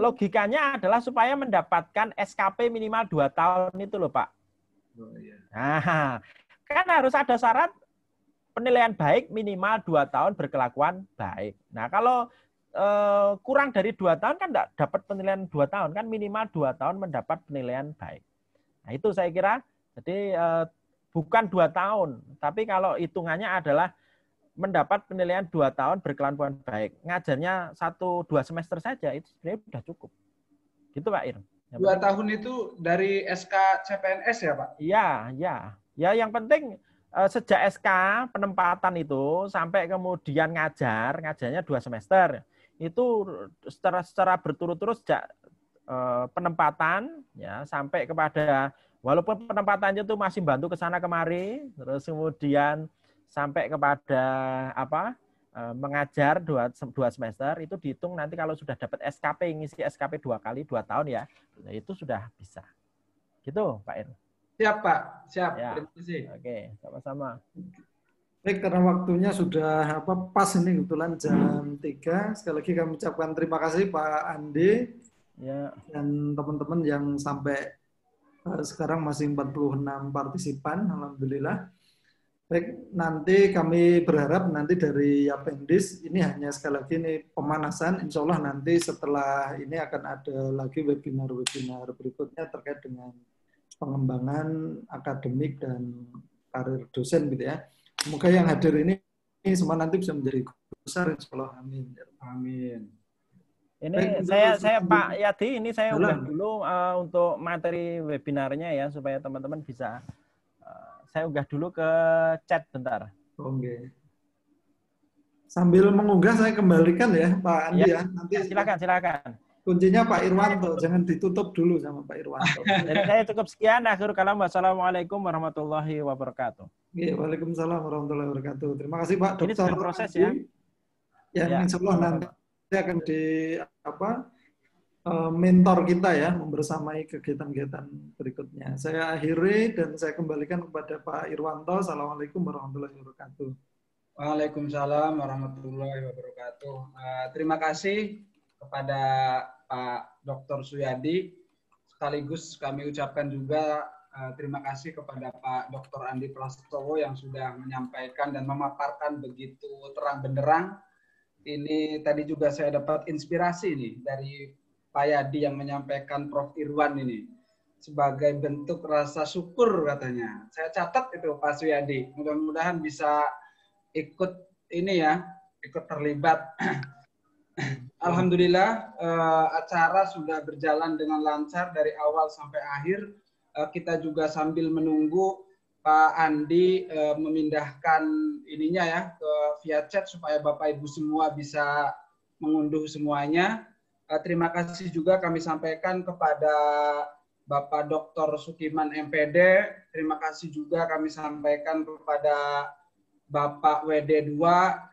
Speaker 2: Logikanya adalah supaya mendapatkan SKP minimal 2 tahun itu loh Pak.
Speaker 1: Oh, iya.
Speaker 2: Nah, kan harus ada syarat penilaian baik minimal 2 tahun berkelakuan baik. Nah, kalau kurang dari 2 tahun kan tidak dapat penilaian 2 tahun, kan minimal 2 tahun mendapat penilaian baik. Nah, itu saya kira, jadi bukan 2 tahun, tapi kalau hitungannya adalah mendapat penilaian 2 tahun berkelakuan baik. Ngajarnya 1-2 semester saja, itu sebenarnya sudah cukup. Gitu Pak Ir.
Speaker 1: 2 tahun itu dari SK CPNS ya Pak?
Speaker 2: Iya, ya. Ya yang penting sejak SK penempatan itu sampai kemudian ngajarnya 2 semester. Itu secara berturut-turut sejak penempatan ya sampai kepada walaupun penempatannya itu masih bantu ke sana kemari, terus kemudian sampai kepada mengajar 2 semester, itu dihitung nanti kalau sudah dapat SKP, ngisi SKP 2 kali 2 tahun ya, itu sudah bisa. Gitu Pak Ir.
Speaker 1: Siap Pak, siap.
Speaker 2: Ya.
Speaker 1: Terima kasih.
Speaker 2: Oke, sama-sama.
Speaker 4: Baik, karena waktunya sudah pas ini kebetulan jam 3. Sekali lagi kami ucapkan terima kasih Pak Andi
Speaker 2: Ya.
Speaker 4: dan teman-teman yang sampai sekarang masih 46 partisipan, alhamdulillah. Baik, nanti kami berharap nanti dari Yapendis ini hanya sekali lagi ini pemanasan. Insya Allah nanti setelah ini akan ada lagi webinar-webinar berikutnya terkait dengan pengembangan akademik dan karir dosen gitu ya. Semoga yang hadir ini semua nanti bisa menjadi besar, insya Allah. Amin.
Speaker 1: Amin.
Speaker 2: Ini
Speaker 4: baik,
Speaker 2: saya Pak Yadi, ini saya
Speaker 4: Jalan.
Speaker 2: unggah dulu untuk materi webinarnya ya supaya teman-teman bisa. Saya unggah dulu ke chat bentar.
Speaker 4: Oke. Sambil mengunggah saya kembalikan ya Pak Andi ya. Nanti
Speaker 2: Silakan.
Speaker 4: kuncinya Pak Irwanto, jangan ditutup dulu sama Pak Irwanto.
Speaker 2: Jadi saya cukup sekian. Akhir kalam. Wassalamualaikum warahmatullahi wabarakatuh.
Speaker 4: Ya, waalaikumsalam warahmatullahi wabarakatuh. Terima kasih Pak
Speaker 2: Ini
Speaker 4: Dokter.
Speaker 2: sedang proses ya.
Speaker 4: Yang
Speaker 2: Ya,
Speaker 4: insya Allah nanti akan di mentor kita ya, membersamai kegiatan-kegiatan berikutnya. Saya akhiri dan saya kembalikan kepada Pak Irwanto. Assalamualaikum warahmatullahi wabarakatuh.
Speaker 1: Waalaikumsalam warahmatullahi wabarakatuh. Terima kasih kepada Pak Dr. Suyadi. Sekaligus kami ucapkan juga terima kasih kepada Pak Dr. Andi Prastowo yang sudah menyampaikan dan memaparkan begitu terang benderang. Ini tadi juga saya dapat inspirasi nih dari Pak Yadi yang menyampaikan Prof. Irwan ini sebagai bentuk rasa syukur katanya. Saya catat itu Pak Suyadi. Mudah-mudahan bisa ikut ini ya, ikut terlibat. Alhamdulillah acara sudah berjalan dengan lancar dari awal sampai akhir. Kita juga sambil menunggu Pak Andi memindahkan ininya ya ke via chat supaya Bapak Ibu semua bisa mengunduh semuanya. Terima kasih juga kami sampaikan kepada Bapak Dr. Sukiman MPD. Terima kasih juga kami sampaikan kepada Bapak WD2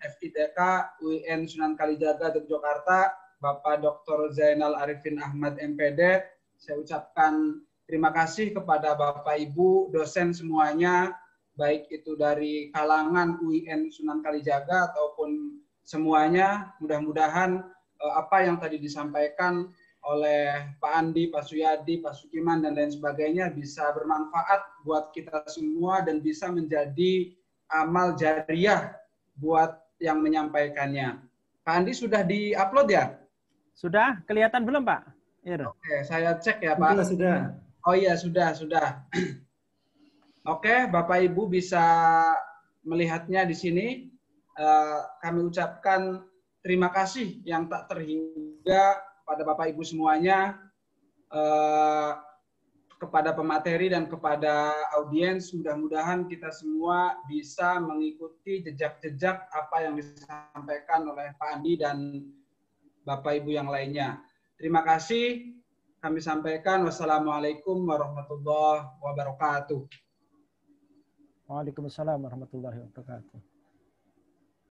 Speaker 1: FITK UIN Sunan Kalijaga Yogyakarta, Bapak Dr. Zainal Arifin Ahmad MPD. Saya ucapkan terima kasih kepada Bapak Ibu dosen semuanya, baik itu dari kalangan UIN Sunan Kalijaga ataupun semuanya. Mudah-mudahan apa yang tadi disampaikan oleh Pak Andi, Pak Suyadi, Pak Sukiman, dan lain sebagainya bisa bermanfaat buat kita semua dan bisa menjadi amal jariah buat yang menyampaikannya. Pak Andi sudah di-upload ya?
Speaker 2: Sudah kelihatan belum Pak?
Speaker 1: Oke, saya cek ya Pak.
Speaker 4: Sudah.
Speaker 1: Oh iya, sudah. Oke, Bapak Ibu bisa melihatnya di sini. kami ucapkan terima kasih yang tak terhingga pada Bapak Ibu semuanya, kepada pemateri dan kepada audiens. Mudah-mudahan kita semua bisa mengikuti jejak-jejak apa yang disampaikan oleh Pak Andi dan Bapak Ibu yang lainnya. Terima kasih. Kami sampaikan wassalamualaikum warahmatullahi wabarakatuh.
Speaker 2: Waalaikumsalam warahmatullahi wabarakatuh.